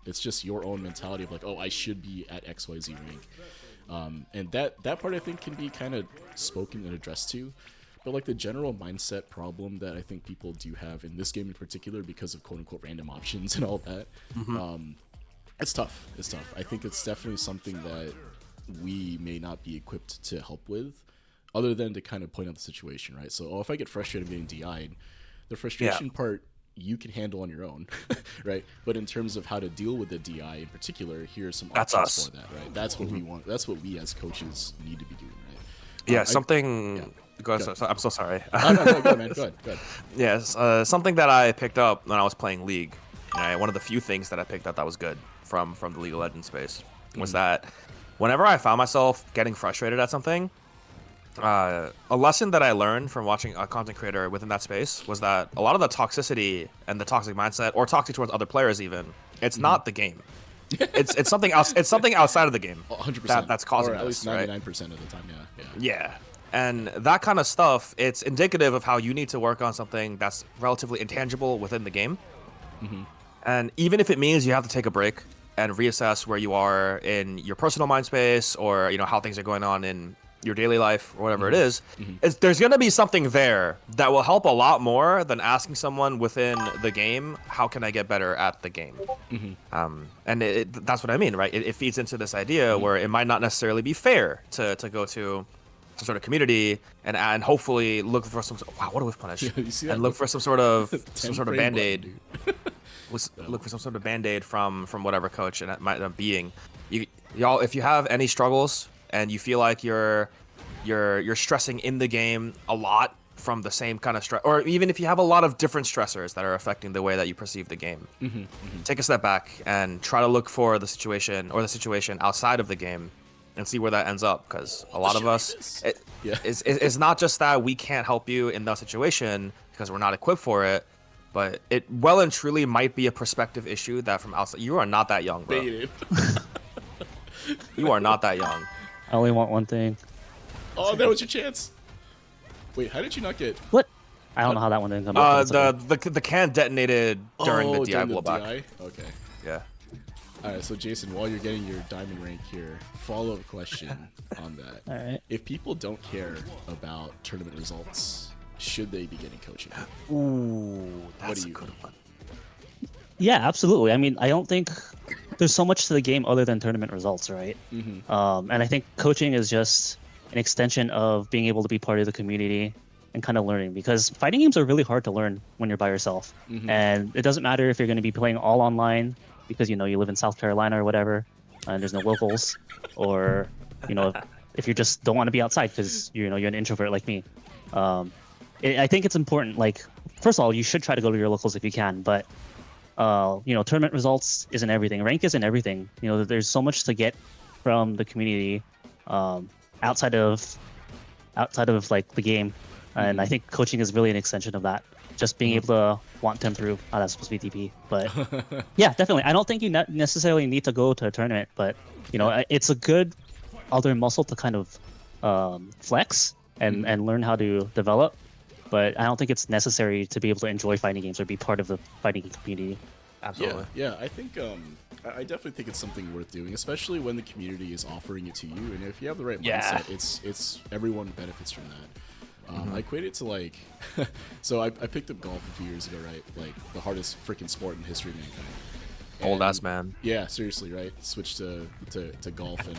It's just your own mentality of, like, oh, I should be at XYZ rank. And that part, I think, can be kind of spoken and addressed to. But, like, the general mindset problem that I think people do have in this game in particular, because of quote-unquote random options and all that, it's tough. It's tough. I think it's definitely something that we may not be equipped to help with, other than to kind of point out the situation, right? So, if I get frustrated getting DI'd, the frustration part you can handle on your own, right? But in terms of how to deal with the DI in particular, here are some options for that, right? That's what we want. That's what we as coaches need to be doing, right? Yeah, Go ahead. I'm so sorry. Go ahead, man. Go ahead. Yes, something that I picked up when I was playing League, right? One of the few things that I picked up that was good from the League of Legends space was that whenever I found myself getting frustrated at something, a lesson that I learned from watching a content creator within that space was that a lot of the toxicity and the toxic mindset, or toxic towards other players, even, it's not the game. It's something else. It's something outside of the game. 100%. That's causing or at least this, right? 99% of the time. Yeah. Yeah. And that kind of stuff, it's indicative of how you need to work on something that's relatively intangible within the game. And even if it means you have to take a break and reassess where you are in your personal mind space, or how things are going on in your daily life, or whatever it is, there's going to be something there that will help a lot more than asking someone within the game, how can I get better at the game? And that's what I mean, right? It feeds into this idea where it might not necessarily be fair to go to some sort of community and hopefully look for some. Wow, what a whiff punish! And look for some sort of band-aid. Look for some sort of band-aid from whatever coach and it might end up being. Y'all, if you have any struggles and you feel like you're stressing in the game a lot from the same kind of stress, or even if you have a lot of different stressors that are affecting the way that you perceive the game, take a step back and try to look for the situation outside of the game and see where that ends up, because a lot of us, it's not just that we can't help you in that situation because we're not equipped for it, but it well and truly might be a perspective issue that from outside. You are not that young, bro. You are not that young. I only want one thing. Oh, that was your chance. Wait, how did you not get? What? I don't know how that one didn't come up. The can detonated during the DI during the blowback. DI? Okay. Yeah. All right, so Jason, while you're getting your diamond rank here, follow-up question on that. All right. If people don't care about tournament results, should they be getting coaching? Ooh, that's do a you good think? one. Yeah, absolutely. I mean, I don't think there's so much to the game other than tournament results, right? And I think coaching is just an extension of being able to be part of the community and kind of learning, because fighting games are really hard to learn when you're by yourself. And it doesn't matter if you're going to be playing all online because you live in South Carolina or whatever, and there's no locals, or if you just don't want to be outside because you're an introvert like me. I think it's important. Like, first of all, you should try to go to your locals if you can, but tournament results isn't everything. Rank isn't everything. There's so much to get from the community outside of like the game, and I think coaching is really an extension of that. Just being able to want to improve. Oh, that's supposed to be DP, but yeah, definitely. I don't think you necessarily need to go to a tournament, but it's a good other muscle to kind of flex and learn how to develop. But I don't think it's necessary to be able to enjoy fighting games or be part of the fighting game community. Absolutely. Yeah, I think I definitely think it's something worth doing, especially when the community is offering it to you, and if you have the right mindset, it's everyone benefits from that. I equate it to like, so I picked up golf a few years ago, right? Like the hardest freaking sport in the history of mankind. Old ass man. Yeah, seriously, right? Switched to golf and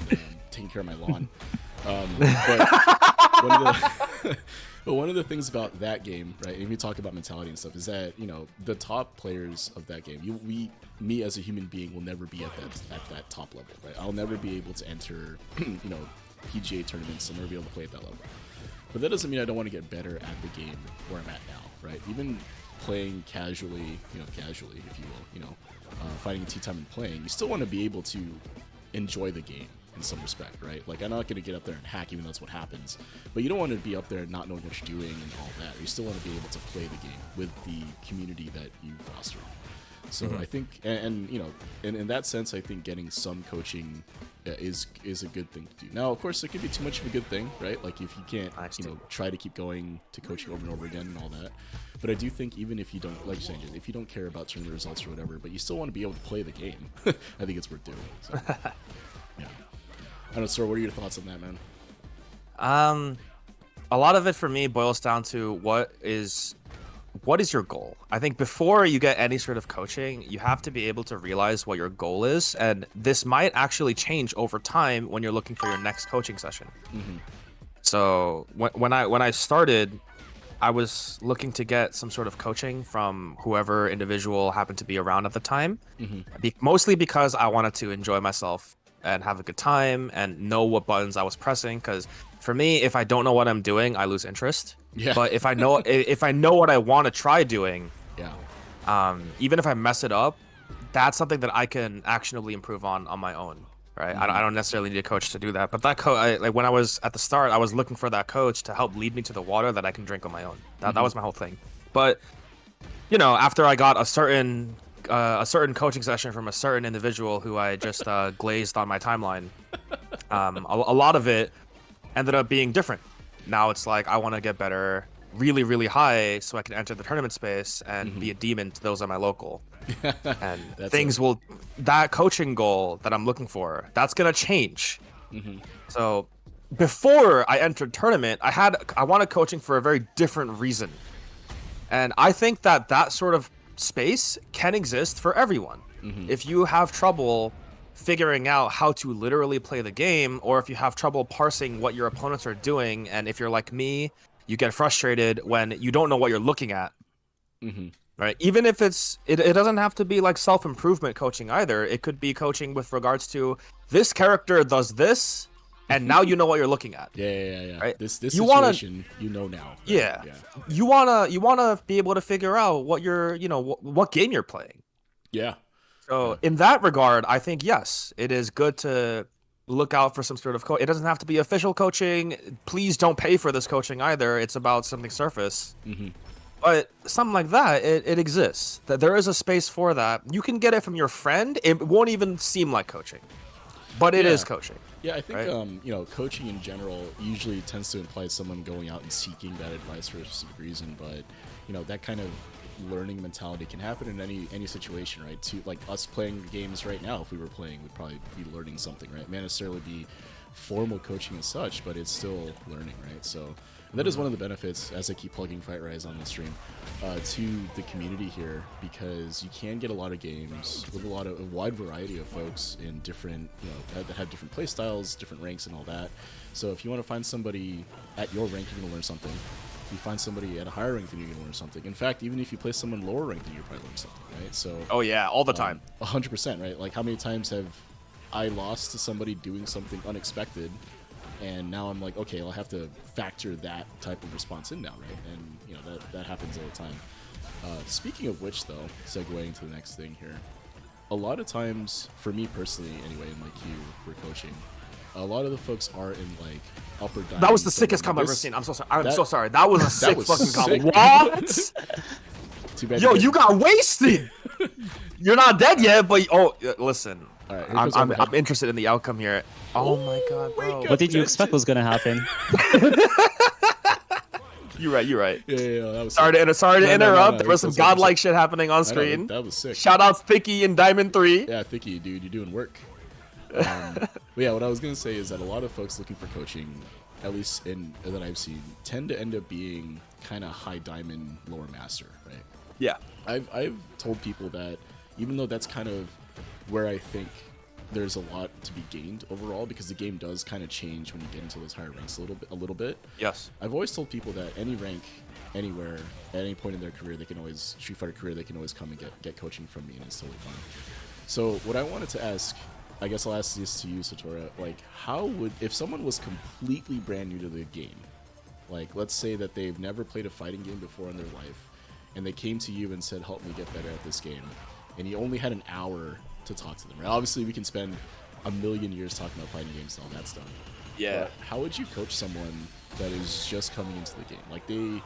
taking care of my lawn. But one of the things about that game, right? And we talk about mentality and stuff, is that the top players of that game, me as a human being will never be at that top level, right? I'll never be able to enter, PGA tournaments. I'll never be able to play at that level. But that doesn't mean I don't want to get better at the game where I'm at now, right? Even playing casually, casually, if you will, finding a tea time and playing, you still want to be able to enjoy the game in some respect, right? Like, I'm not going to get up there and hack, even though that's what happens. But you don't want to be up there not knowing what you're doing and all that. You still want to be able to play the game with the community that you foster. So I think, and in that sense, I think getting some coaching is a good thing to do. Now, of course, it could be too much of a good thing, right? Like if you can't, try to keep going to coaching over and over again and all that. But I do think even if you don't, like you're saying, if you don't care about tournament results or whatever, but you still want to be able to play the game, I think it's worth doing. So, yeah. I don't know, sir, what are your thoughts on that, man? A lot of it for me boils down to what is your goal? I think before you get any sort of coaching, you have to be able to realize what your goal is, and this might actually change over time when you're looking for your next coaching session. So when I started, I was looking to get some sort of coaching from whoever individual happened to be around at the time, mostly because I wanted to enjoy myself and have a good time and know what buttons I was pressing, because for me, if I don't know what I'm doing, I lose interest. Yeah. But if I know what I want to try doing, even if I mess it up, that's something that I can actionably improve on my own. right? I don't necessarily need a coach to do that, but that like when I was at the start, I was looking for that coach to help lead me to the water that I can drink on my own. That was my whole thing. But you know, after I got a certain coaching session from a certain individual who I just glazed on my timeline, a lot of it ended up being different. Now it's like I want to get better really, really high so I can enter the tournament space and be a demon to those at my local. And that coaching goal that I'm looking for, that's gonna change. So before I entered tournament, I wanted coaching for a very different reason. And I think that sort of space can exist for everyone. If you have trouble figuring out how to literally play the game, or if you have trouble parsing what your opponents are doing, and if you're like me, you get frustrated when you don't know what you're looking at. Right? Even if it doesn't have to be like self-improvement coaching either. It could be coaching with regards to this character does this, and now you know what you're looking at. Yeah. Right? This situation you know now. Right? Yeah. You wanna be able to figure out what what game you're playing. Yeah. So in that regard, I think yes, it is good to look out for some sort of coach. It doesn't have to be official coaching. Please don't pay for this coaching either. It's about something surface. But something like that, it exists. That there is a space for that. You can get it from your friend. It won't even seem like coaching, but it is coaching. Yeah, I think right? Coaching in general usually tends to imply someone going out and seeking that advice for a specific reason. But that kind of learning mentality can happen in any situation, right? To like us playing games right now, if we were playing, we'd probably be learning something, right? It may not necessarily be formal coaching as such, but it's still learning, right? So that is one of the benefits, as I keep plugging FightRise on the stream, to the community here, because you can get a lot of games with a wide variety of folks in different, that have different play styles, different ranks, and all that. So if you want to find somebody at your rank, you're going to learn something. If you find somebody at a higher rank, then you're going to learn something. In fact, even if you play someone lower ranked, then you'll probably learn something, right? So. Oh yeah, all the time. 100%, right? Like how many times have I lost to somebody doing something unexpected? And now I'm like, okay, I'll have to factor that type of response in now, right? And that happens all the time. Speaking of which, though, segueing to the next thing here, a lot of times, for me personally, anyway, in my queue for coaching, a lot of the folks are in like upper diamond. That was the sickest combo I've ever seen. I'm so sorry. That was a sick fucking combo. What? Too bad. Yo, you got wasted. You're not dead yet, but listen. All right, I'm interested in the outcome here. Oh my god, bro. What did you expect was gonna happen? You're right. Yeah, that was sorry to interrupt. There was some godlike shit happening on screen. That was sick. Shout out Thicky and Diamond 3. Yeah, Thicky, dude, you're doing work. But yeah, what I was gonna say is that a lot of folks looking for coaching, at least that I've seen, tend to end up being kind of high diamond, lower master, right? Yeah. I've told people that even though that's kind of where I think there's a lot to be gained overall, because the game does kind of change when you get into those higher ranks a little bit. Yes. I've always told people that any rank, anywhere, at any point in their career, they can always come and get coaching from me, and it's totally fine. So what I wanted to ask, I guess I'll ask this to you, Satora, like if someone was completely brand new to the game, like let's say that they've never played a fighting game before in their life, and they came to you and said, help me get better at this game, and you only had an hour to talk to them, right? Obviously, we can spend a million years talking about fighting games and all that stuff. Yeah. But how would you coach someone that is just coming into the game? Like they,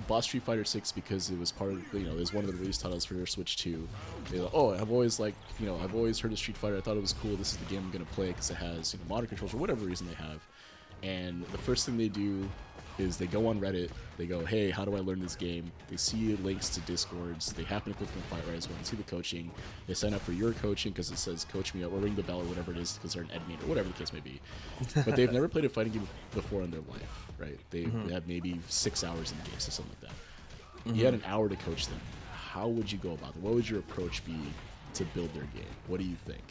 bought Street Fighter 6 because it was part of, it was one of the release titles for Switch 2. They're like, oh, I've always heard of Street Fighter. I thought it was cool. This is the game I'm gonna play because it has modern controls or whatever reason they have. And the first thing they do is they go on Reddit, they go, hey, how do I learn this game? They see links to Discords, they happen to click on FightRise one, see the coaching, they sign up for your coaching because it says coach me up, or ring the bell or whatever it is because they're an admin or whatever the case may be. But they've never played a fighting game before in their life, right? They have maybe 6 hours in the game, so something like that. You had an hour to coach them. How would you go about it? What would your approach be to build their game? What do you think?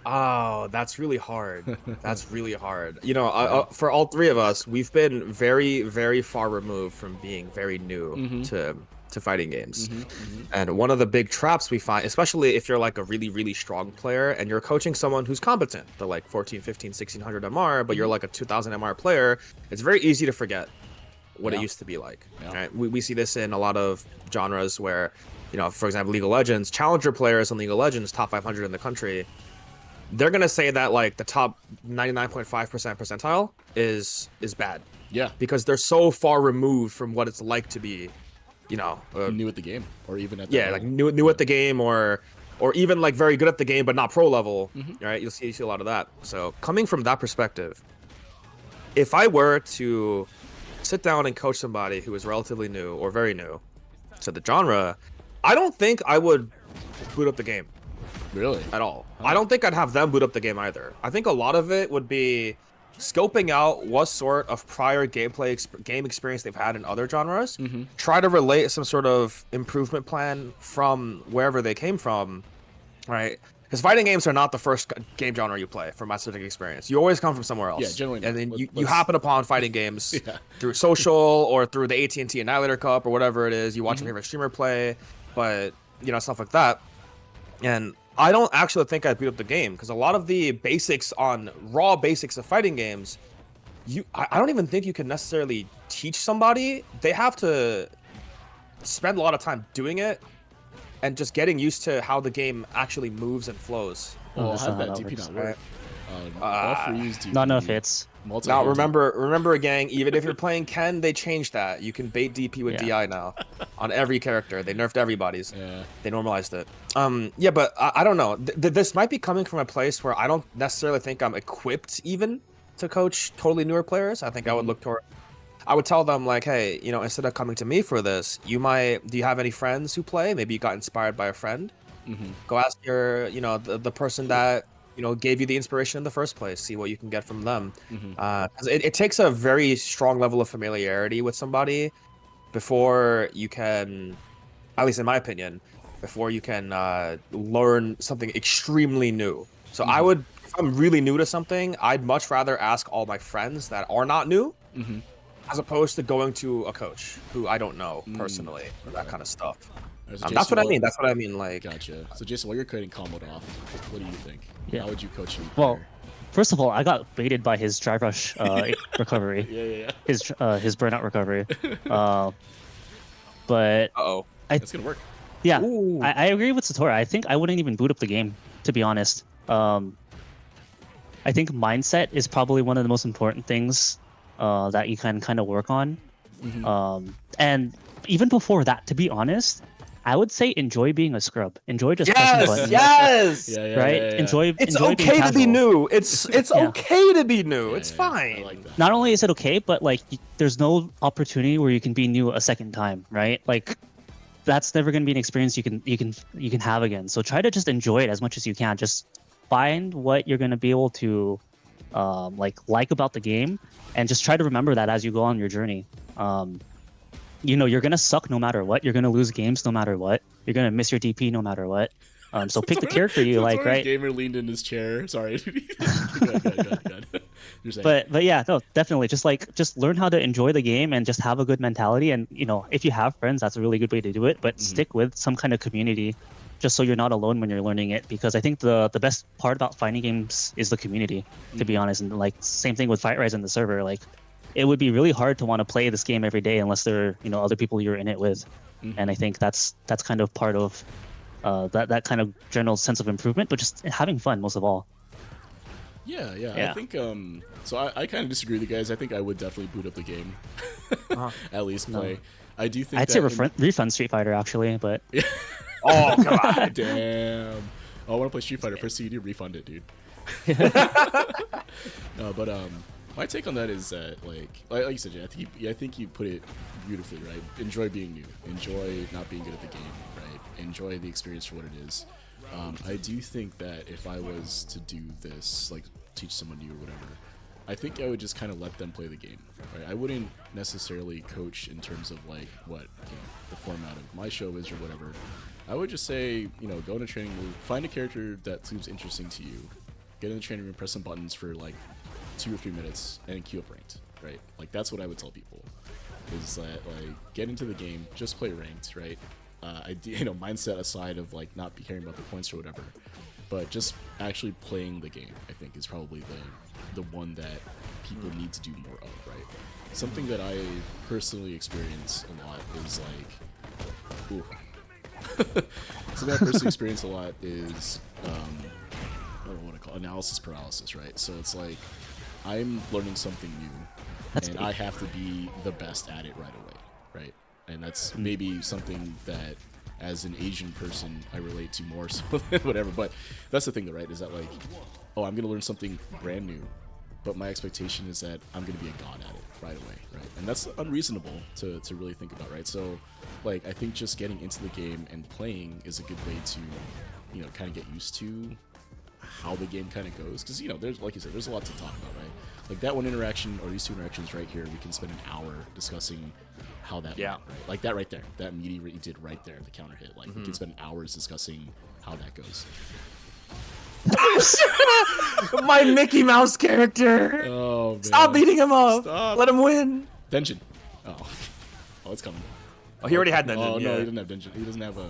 Oh, that's really hard. That's really hard. For all three of us, we've been very, very far removed from being very new to fighting games. And one of the big traps we find, especially if you're like a really, really strong player and you're coaching someone who's competent, they're like 14, 15, 1600 MR, but you're like a 2000 MR player, it's very easy to forget what it used to be like. Right? We see this in a lot of genres where, for example, League of Legends, challenger players in League of Legends, top 500 in the country, they're gonna say that like the top 99.5% percentile is bad. Yeah. Because they're so far removed from what it's like to be, you know, New at the game, or even at yeah, like new at the game, or even like very good at the game but not pro level, right? You see a lot of that. So coming from that perspective, if I were to sit down and coach somebody who is relatively new or very new to the genre, I don't think I would boot up the game. Really? At all. I don't think I'd have them boot up the game either. I think a lot of it would be scoping out what sort of prior game experience they've had in other genres, try to relate some sort of improvement plan from wherever they came from, right? Because fighting games are not the first game genre you play, from my specific experience. You always come from somewhere else. Yeah, generally. And then you happen upon fighting games through social or through the AT&T Annihilator Cup or whatever it is. You watch your favorite streamer play, but, you know, stuff like that. And I don't actually think I'd beat up the game, because a lot of the basics on raw basics of fighting games, I don't even think you can necessarily teach somebody. They have to spend a lot of time doing it and just getting used to how the game actually moves and flows. Well, how not that how it DP works. not work? Ball freeze, DP. Not enough hits. Now remember, gang, even if you're playing Ken, they changed that. You can bait DP with DI now on every character. They nerfed everybody's. Yeah. They normalized it. Yeah, but I don't know. This might be coming from a place where I don't necessarily think I'm equipped even to coach totally newer players. I think I would look toward. I would tell them like, hey, you know, instead of coming to me for this, do you have any friends who play? Maybe you got inspired by a friend. Go ask your, you know, the person that, you know, gave you the inspiration in the first place. See what you can get from them. 'Cause it takes a very strong level of familiarity with somebody before you can, at least in my opinion, before you can learn something extremely new. So I would, if I'm really new to something, I'd much rather ask all my friends that are not new, as opposed to going to a coach who I don't know personally, or that kind of stuff. Alright, so That's Jason, what I mean. That's what I mean. Like, Gotcha. So Jason, while you're cutting Comboed off, what do you think? Yeah. How would you coach him? Well, first of all, I got baited by his drive rush recovery. Yeah. His burnout recovery. But That's gonna work. yeah, I agree with Satora. I think I wouldn't even boot up the game, to be honest. I think mindset is probably one of the most important things that you can kind of work on. And even before that, to be honest, I would say enjoy being a scrub. Enjoy just pressing buttons. Yes. Right? Yeah. Enjoy. It's enjoy okay being to be casual. new. It's okay to be new. It's fine. I like that. Not only is it okay, but like there's no opportunity where you can be new a second time, right? Like that's never going to be an experience you can have again. So try to just enjoy it as much as you can. Just find what you're going to be able to like about the game, and just try to remember that as you go on your journey. You know, you're gonna suck no matter what. You're gonna lose games no matter what. You're gonna miss your DP no matter what. So pick the character you like, right? Gamer leaned in his chair. Sorry. Good. You're saying. But yeah, no, definitely. Just learn how to enjoy the game and just have a good mentality. And you know, if you have friends, that's a really good way to do it. But stick with some kind of community, just so you're not alone when you're learning it. Because I think the best part about fighting games is the community, to be honest. And like same thing with FightRise and the server. Like it would be really hard to want to play this game every day unless there are, you know, other people you're in it with. And I think that's kind of part of that kind of general sense of improvement, but just having fun most of all. Yeah. I think so I kind of disagree with you guys. I think I would definitely boot up the game. At least play. I do think I'd say refund Street Fighter actually, but Oh, come on. Damn. Oh, I want to play Street Fighter. First thing you do, refund it, dude. No, but my take on that is that like you said, Jay, I think you put it beautifully, right? Enjoy being new. Enjoy not being good at the game, right? Enjoy the experience for what it is. I do think that if I was to do this, like teach someone new or whatever, I think I would just kind of let them play the game, right? I wouldn't necessarily coach in terms of like what, you know, the format of my show is or whatever. I would just say, you know, go in a training room, find a character that seems interesting to you, get in the training room, press some buttons for like 2 or 3 minutes, and queue up ranked, right? Like that's what I would tell people, is that like get into the game, just play ranked, right? You know, mindset aside of like not be caring about the points or whatever, but just actually playing the game, I think is probably the one that people need to do more of, right? Something that I personally experience a lot is like, something I personally experience a lot is, I don't know what to call it? Analysis paralysis, right? So it's like I'm learning something new, That's and big. I have to be the best at it right away, right? And that's maybe something that, as an Asian person, I relate to more so than whatever. But that's the thing, though, right? Is that like, oh, I'm gonna learn something brand new, but my expectation is that I'm gonna be a god at it right away, right? And that's unreasonable to really think about, right? So, like, I think just getting into the game and playing is a good way to, kind of get used to how the game kind of goes, because there's, like you said, there's a lot to talk about, right? Like that one interaction or these two interactions right here, we can spend an hour discussing how that went, right? Like that right there, that meaty you did right there, the counter hit. Like we can spend hours discussing how that goes. My Mickey Mouse character. Oh, man. Stop beating him up. Stop. Let him win. Denjin. Oh, it's coming. Oh, he already had Denjin. Oh yeah. no, he didn't have Denjin. He doesn't have a.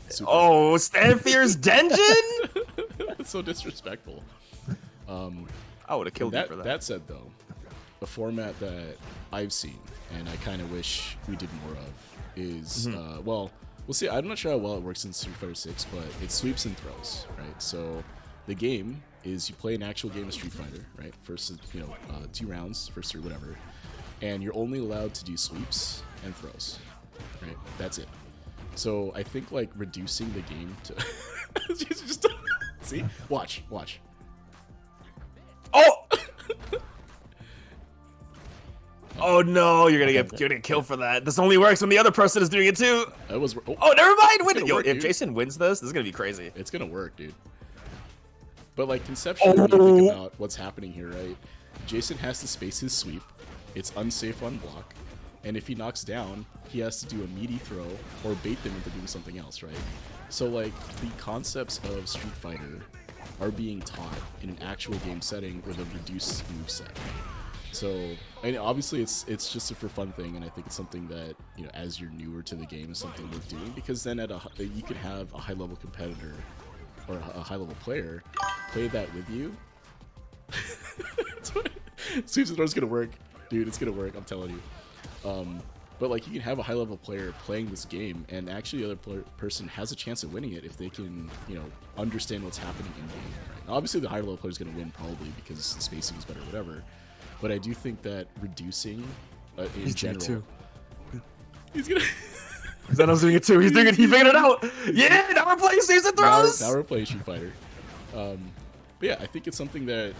Super. Oh, Stanfier's Denjin. That's so disrespectful. I would have killed you That, for that. that said, though, a format that I've seen and I kind of wish we did more of is, well, we'll see. I'm not sure how well it works in Street Fighter 6, but it's sweeps and throws, right? So the game is you play an actual game of Street Fighter, right? First, 2 rounds, first 3, whatever, and you're only allowed to do sweeps and throws, right? That's it. So I think like reducing the game to just see, watch. Oh! Oh no, you're gonna get killed for that. This only works when the other person is doing it too. That was. Oh, never mind. Win. Yo, work, if dude. Jason wins this is gonna be crazy. It's gonna work, dude. But like conceptually, when you think about what's happening here, right? Jason has to space his sweep. It's unsafe on block, and if he knocks down, he has to do a meaty throw or bait them into doing something else, right? So like the concepts of Street Fighter are being taught in an actual game setting with a reduced moveset. So, and obviously it's just a for fun thing, and I think it's something that, as you're newer to the game, is something worth doing, because then you could have a high level competitor or a high level player play that with you. Sweeps and throws gonna work, dude. It's gonna work. I'm telling you. But like you can have a high level player playing this game, and actually the other person has a chance at winning it if they can, understand what's happening in game. Right? Now, obviously the high level player is gonna win probably because the spacing is better, or whatever. But I do think that reducing in general, he's gonna. Zeno's doing it too. He's doing it. He figured it out. Yeah, now we're playing Sweeps and Throws. Now we're playing Street Fighter. But yeah, I think it's something that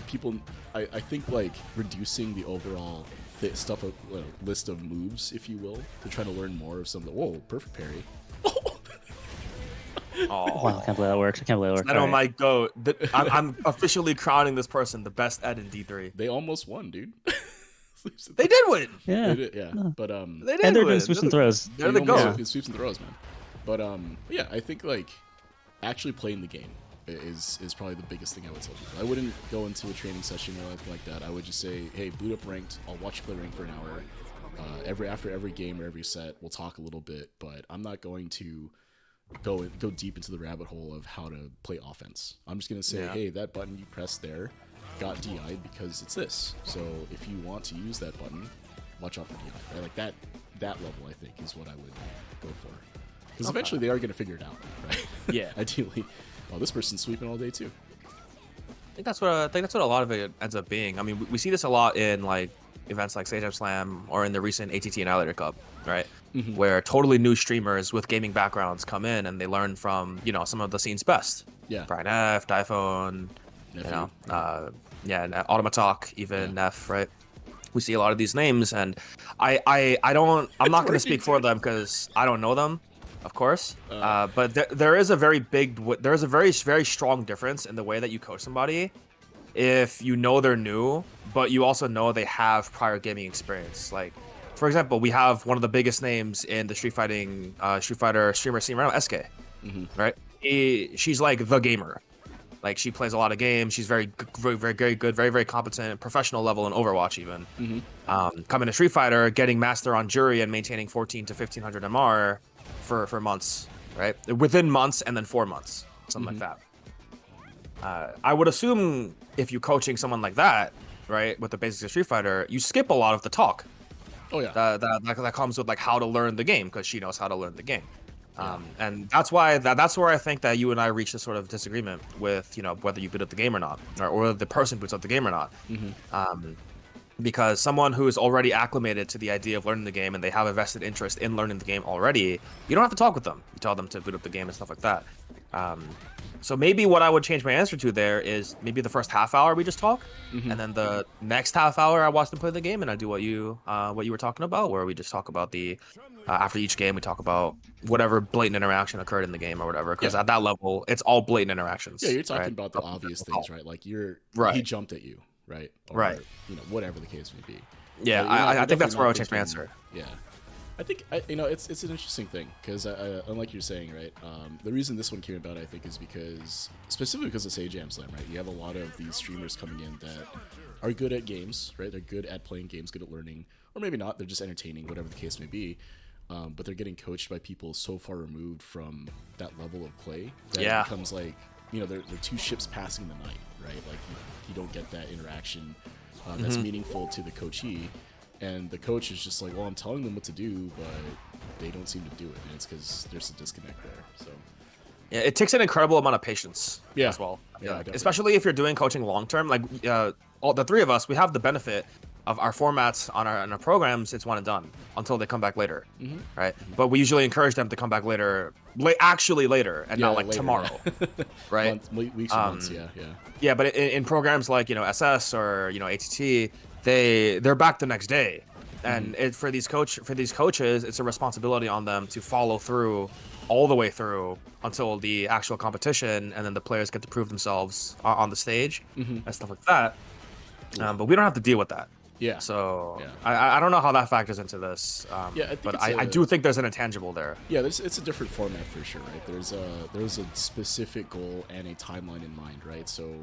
people. I think like reducing the overall list of moves, if you will, to try to learn more of some of the. Whoa, perfect parry. Oh, Wow, I can't believe that worked. I can't believe that worked. Zeno Alright. might go. I'm officially crowning this person the best at in D3. They almost won, dude. They did win. Yeah. They did, yeah. But They did And they're win. doing sweeps and throws. They're the almost GOAT. sweeps and throws, man. But yeah, I think like actually playing the game is probably the biggest thing I would tell people. I wouldn't go into a training session or anything like that. I would just say, hey, boot up ranked. I'll watch you play ranked for an hour. After every game or every set, we'll talk a little bit. But I'm not going to go deep into the rabbit hole of how to play offense. I'm just gonna say, hey, that button you pressed there got DI'd because it's this. So if you want to use that button, watch out for DI. Right? Like that level, I think, is what I would go for. Because eventually they are gonna figure it out, right? Yeah. Ideally. Oh, this person's sweeping all day too. I think that's what a lot of it ends up being. I mean, we see this a lot in like events like Sage Slam or in the recent ATT Annihilator Cup, right? Where totally new streamers with gaming backgrounds come in and they learn from some of the scene's best. Yeah. Brian F, Diphone, Nephew. and Automatalk, even Neff, right? We see a lot of these names, and I'm not going to speak for them because I don't know them, of course. But there is a very very strong difference in the way that you coach somebody if you know they're new, but you also know they have prior gaming experience. Like, for example, we have one of the biggest names in the Street Fighter streamer scene right now, SK, right? She's like the gamer. Like, she plays a lot of games. She's very good, very competent, professional level in Overwatch even. Coming to Street Fighter, getting master on Jury and maintaining 14 to 1500 MR for months, right? Within months and then 4 months, something like that. I would assume if you're coaching someone like that, right, with the basics of Street Fighter, you skip a lot of the talk. Oh yeah. That comes with like how to learn the game, because she knows how to learn the game. And that's why that's where I think that you and I reach a sort of disagreement with, you know, whether you boot up the game or not, or the person boots up the game or not. Because someone who is already acclimated to the idea of learning the game and they have a vested interest in learning the game already, you don't have to talk with them. You tell them to boot up the game and stuff like that. So maybe what I would change my answer to there is maybe the first half hour we just talk, and then the next half hour I watch them play the game and I do what you were talking about, where we just talk about the after each game we talk about whatever blatant interaction occurred in the game or whatever. Because at that level, it's all blatant interactions. Yeah, you're talking right? about the obvious things, right? Like he jumped at you, right? Or, right. You know, whatever the case may be. Yeah, I think that's where I would change my answer. Yeah. I think you know it's an interesting thing because unlike you're saying, right, the reason this one came about I think is specifically because of Jam Slam, right? You have a lot of these streamers coming in that are good at games, right? They're good at playing games, good at learning, or maybe not. They're just entertaining, whatever the case may be. But they're getting coached by people so far removed from that level of play that it becomes like, you know, they're two ships passing the night, right? Like you don't get that interaction that's meaningful to the coachee. And the coach is just like, well, I'm telling them what to do, but they don't seem to do it. And it's because there's a disconnect there. So, yeah, it takes an incredible amount of patience as well. Yeah, especially if you're doing coaching long term. Like all the three of us, we have the benefit of our formats on our programs. It's one and done until they come back later, right? But we usually encourage them to come back later, actually later, and not like later, tomorrow, right? Weeks or months, Yeah, but in programs like, you know, SS or, you know, ATT, they're back the next day, and for these coaches, it's a responsibility on them to follow through all the way through until the actual competition, and then the players get to prove themselves on the stage and stuff like that. But we don't have to deal with that. Yeah. So I don't know how that factors into this. I do think there's an intangible there. Yeah, it's a different format for sure, right? There's a specific goal and a timeline in mind, right? So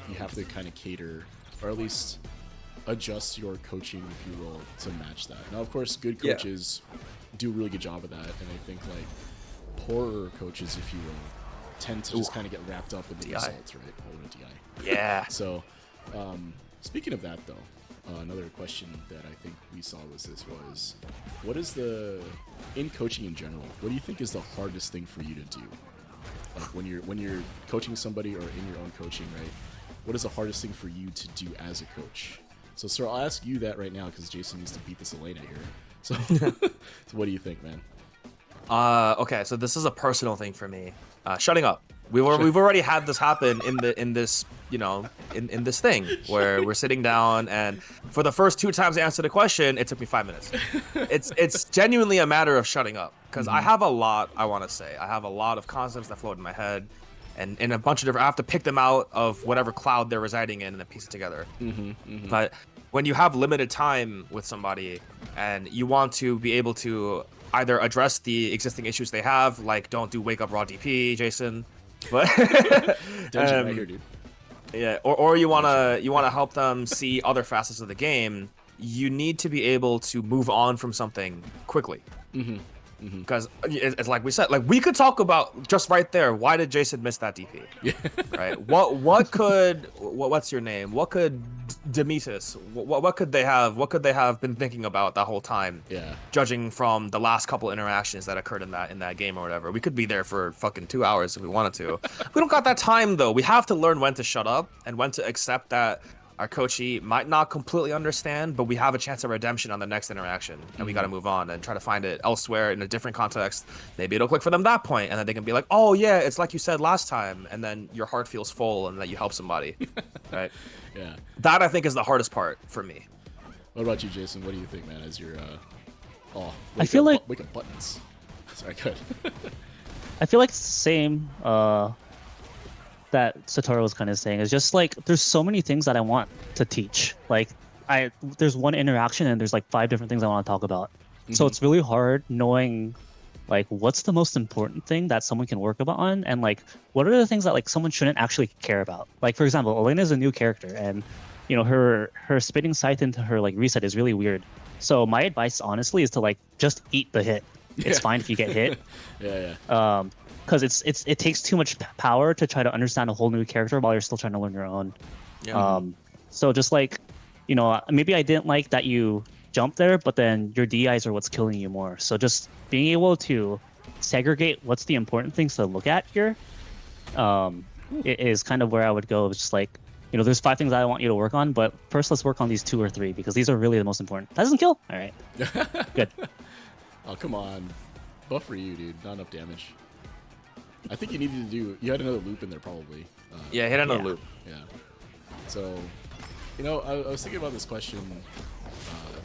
you have to kind of cater, or at least adjust your coaching, if you will, to match that. Now, of course, good coaches do a really good job of that, and I think like poorer coaches, if you will, tend to just kind of get wrapped up in the results, right? Or DI. Yeah. So, speaking of that, though, another question that I think we saw was what is in coaching in general, what do you think is the hardest thing for you to do? Like when you're coaching somebody or in your own coaching, right? What is the hardest thing for you to do as a coach? So, sir, I'll ask you that right now because Jason needs to beat this Elena here. So, so what do you think, man? Okay, so this is a personal thing for me. Shutting up. We've already had this happen in this thing where we're sitting down, and for the first 2 times I answered a question, it took me 5 minutes. It's genuinely a matter of shutting up because I have a lot I want to say. I have a lot of concepts that float in my head. And in a bunch of different, I have to pick them out of whatever cloud they're residing in and then piece it together. But when you have limited time with somebody and you want to be able to either address the existing issues they have, like don't do wake up raw DP, Jason, but right here, dude. Yeah, or you wanna help them see other facets of the game, you need to be able to move on from something quickly. Because it's like we said, like we could talk about just right there. Why did Jason miss that DP? Right. What's your name? What could Demetus? What could they have? What could they have been thinking about that whole time? Yeah. Judging from the last couple interactions that occurred in that game or whatever, we could be there for fucking 2 hours if we wanted to. We don't got that time though. We have to learn when to shut up and when to accept that our coachee might not completely understand, but we have a chance of redemption on the next interaction, and we got to move on and try to find it elsewhere in a different context. Maybe it'll click for them that point, and then they can be like, "Oh yeah, it's like you said last time," and then your heart feels full, and that you help somebody, right? Yeah. That I think is the hardest part for me. What about you, Jason? What do you think, man? As your I feel like wake up buttons. Sorry, good. I feel like it's the same. That Satoru was kind of saying is just like there's so many things that I want to teach. Like there's one interaction and there's like 5 different things I want to talk about. So it's really hard knowing like what's the most important thing that someone can work about on, and like what are the things that like someone shouldn't actually care about. Like for example, Elena is a new character, and you know her spitting scythe into her like reset is really weird. So my advice honestly is to like just eat the hit. It's fine if you get hit. Yeah. Because it takes too much power to try to understand a whole new character while you're still trying to learn your own. So just like, you know, maybe I didn't like that you jumped there, but then your DIs are what's killing you more. So just being able to segregate what's the important things to look at here, it is kind of where I would go. It's just like, you know, there's 5 things I want you to work on, but first let's work on these 2 or 3 because these are really the most important. That doesn't kill? All right. Good. Oh, come on. Buff for you, dude. Not enough damage. I think you needed to do... You had another loop in there, probably. Yeah, hit another loop. Yeah. So, you know, I was thinking about this question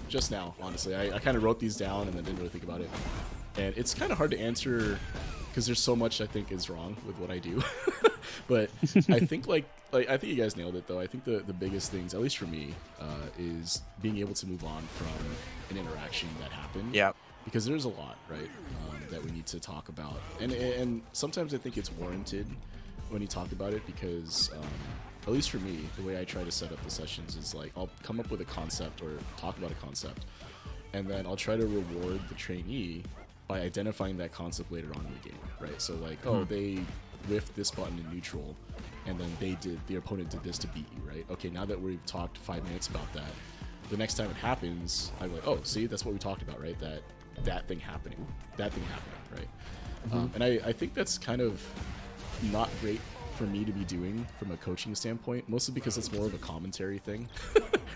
just now, honestly. I kind of wrote these down and then didn't really think about it. And it's kind of hard to answer because there's so much I think is wrong with what I do. But I think like I think you guys nailed it though. I think the biggest things, at least for me, is being able to move on from an interaction that happened. Yeah. Because there's a lot, right, that we need to talk about, and sometimes I think it's warranted when you talk about it because, at least for me, the way I try to set up the sessions is like I'll come up with a concept or talk about a concept, and then I'll try to reward the trainee by identifying that concept later on in the game, right? So like, oh, they whiffed this button in neutral, and then the opponent did this to beat you, right? Okay, now that we've talked 5 minutes about that, the next time it happens, I'm like, oh, see, that's what we talked about, right? That thing happening, right? And I think that's kind of not great for me to be doing from a coaching standpoint, mostly because it's more of a commentary thing,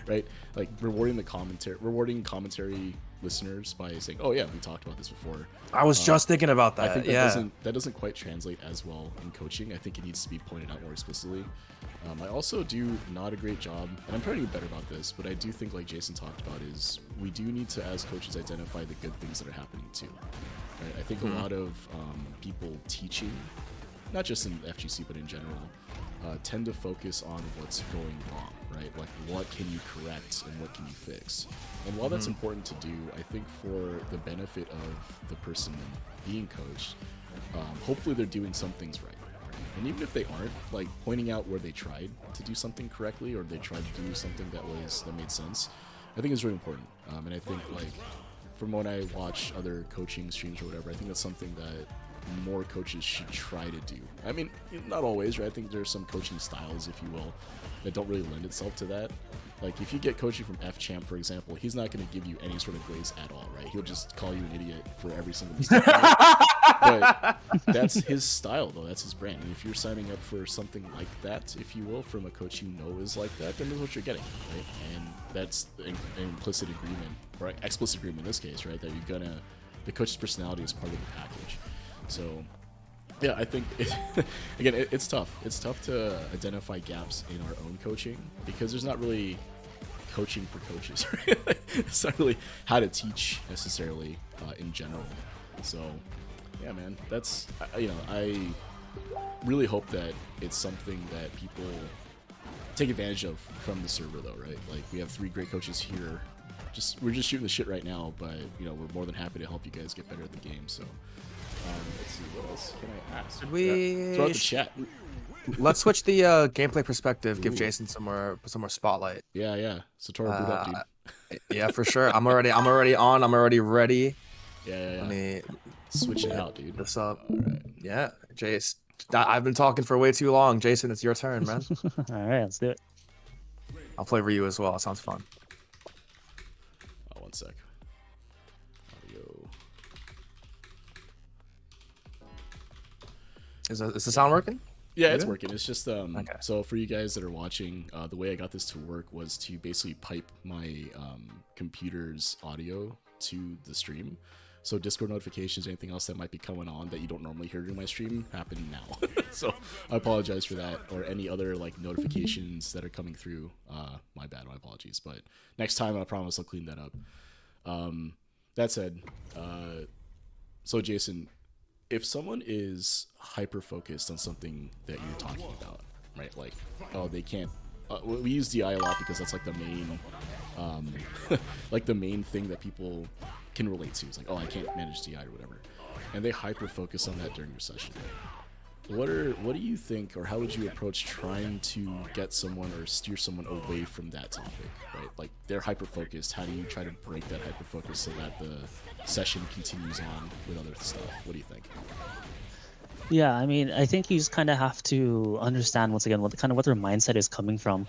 right? Like rewarding commentary listeners by saying, oh yeah, we talked about this before. I was just thinking about that. I think that doesn't quite translate as well in coaching. I think it needs to be pointed out more explicitly. I also do not a great job, and I'm trying to get better about this, but I do think, like Jason talked about, is we do need to, as coaches, identify the good things that are happening too. Right? I think a lot of people teaching, not just in FGC but in general, tend to focus on what's going wrong, right? Like what can you correct and what can you fix? And while that's important to do, I think for the benefit of the person being coached, hopefully they're doing some things right. And even if they aren't, like pointing out where they tried to do something correctly or they tried to do something that made sense, I think is really important. And I think like from when I watch other coaching streams or whatever, I think that's something that more coaches should try to do. I mean, not always, right? I think there's some coaching styles, if you will, that don't really lend itself to that. Like if you get coaching from F Champ, for example, he's not going to give you any sort of grace at all, right? He'll just call you an idiot for every single mistake. But that's his style, though. That's his brand. And if you're signing up for something like that, if you will, from a coach you know is like that, then that's what you're getting, right? And that's an implicit agreement, or explicit agreement in this case, right? That the coach's personality is part of the package. So, yeah, I think, it's tough. It's tough to identify gaps in our own coaching because there's not really coaching for coaches, right? It's not really how to teach necessarily in general. So, yeah, man, that's, I really hope that it's something that people take advantage of from the server, though, right? Like, we have 3 great coaches here. We're just shooting the shit right now, but, we're more than happy to help you guys get better at the game, so... let's see, what else can I ask? Should we throw out the chat? Let's switch the gameplay perspective. Give Jason some more spotlight. Yeah. Satora, boot up, dude. Yeah, for sure. I'm already on. I'm already ready. Yeah. Let me switch it out, dude. This up. All right. Yeah, Jace. I've been talking for way too long. Jason, it's your turn, man. All right, let's do it. I'll flavor you as well. It sounds fun. Oh, one sec. Audio. Is the sound working? Yeah, it's working. It's just Okay. So for you guys that are watching, the way I got this to work was to basically pipe my computer's audio to the stream. So Discord notifications, anything else that might be coming on that you don't normally hear during my stream, happen now. So I apologize for that, or any other like notifications that are coming through. My bad, my apologies. But next time, I promise I'll clean that up. That said, so Jason, if someone is hyper focused on something that you're talking about, right? Like, oh, they can't. We use DI a lot because that's like the main, like the main thing that people can relate to. It's like, oh, I can't manage DI or whatever, and they hyper focus on that during your session. What do you think, or how would you approach trying to get someone or steer someone away from that topic, right? Like they're hyper focused. How do you try to break that hyper focus so that the session continues on with other stuff? What do you think? Yeah, I mean, I think you just kind of have to understand once again what their mindset is coming from.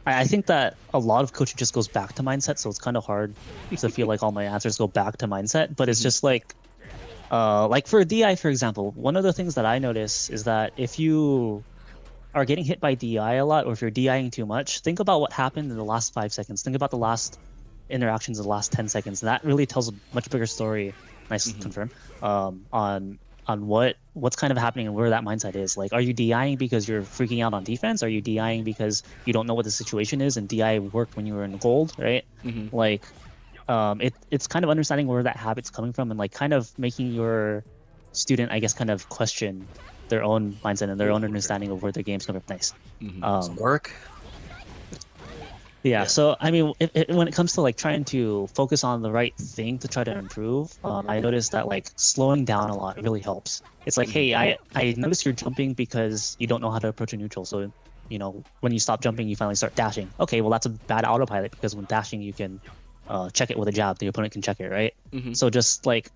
I think that a lot of coaching just goes back to mindset, so it's kind of hard to feel like all my answers go back to mindset. But it's just like, Like for DI, for example, one of the things that I notice is that if you are getting hit by DI a lot, or if you're DIing too much, think about what happened in the last 5 seconds. Think about the last interactions in the last 10 seconds. And that really tells a much bigger story. Nice confirm. On what's kind of happening and where that mindset is. Like, are you DIing because you're freaking out on defense? Are you DIing because you don't know what the situation is? And DI worked when you were in gold, right? Like, it's kind of understanding where that habit's coming from and like kind of making your student, I guess, kind of question their own mindset and their own understanding of where their game's coming from. Nice. Work. Yeah, so I mean, when it comes to like trying to focus on the right thing to try to improve, I noticed that like slowing down a lot really helps. It's like, hey, I noticed you're jumping because you don't know how to approach a neutral. So, you know, when you stop jumping, you finally start dashing. Okay, well that's a bad autopilot because when dashing, you can check it with a jab. The opponent can check it, right? So just like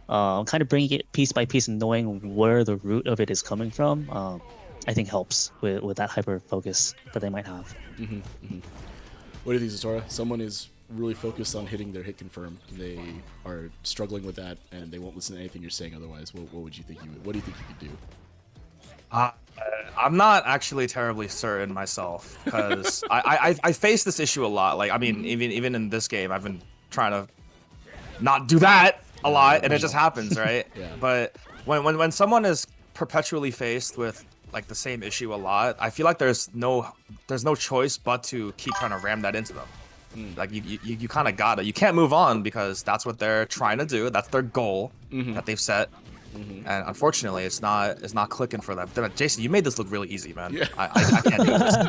kind of bringing it piece by piece and knowing where the root of it is coming from, I think helps with that hyper focus that they might have. What do you think, Zatora? Someone is really focused on hitting their hit confirm. They are struggling with that, and they won't listen to anything you're saying otherwise. What would you think what do you think you could do? I'm not actually terribly certain myself because I face this issue a lot. Like, I mean, even in this game, I've been trying to not do that a lot, and it just happens, right? Yeah. But when someone is perpetually faced with like the same issue a lot, I feel like there's no choice but to keep trying to ram that into them. Like you kind of gotta. You can't move on because that's what they're trying to do. That's their goal that they've set. And unfortunately, it's not clicking for them. Jason, you made this look really easy, man. Yeah. I can't do this.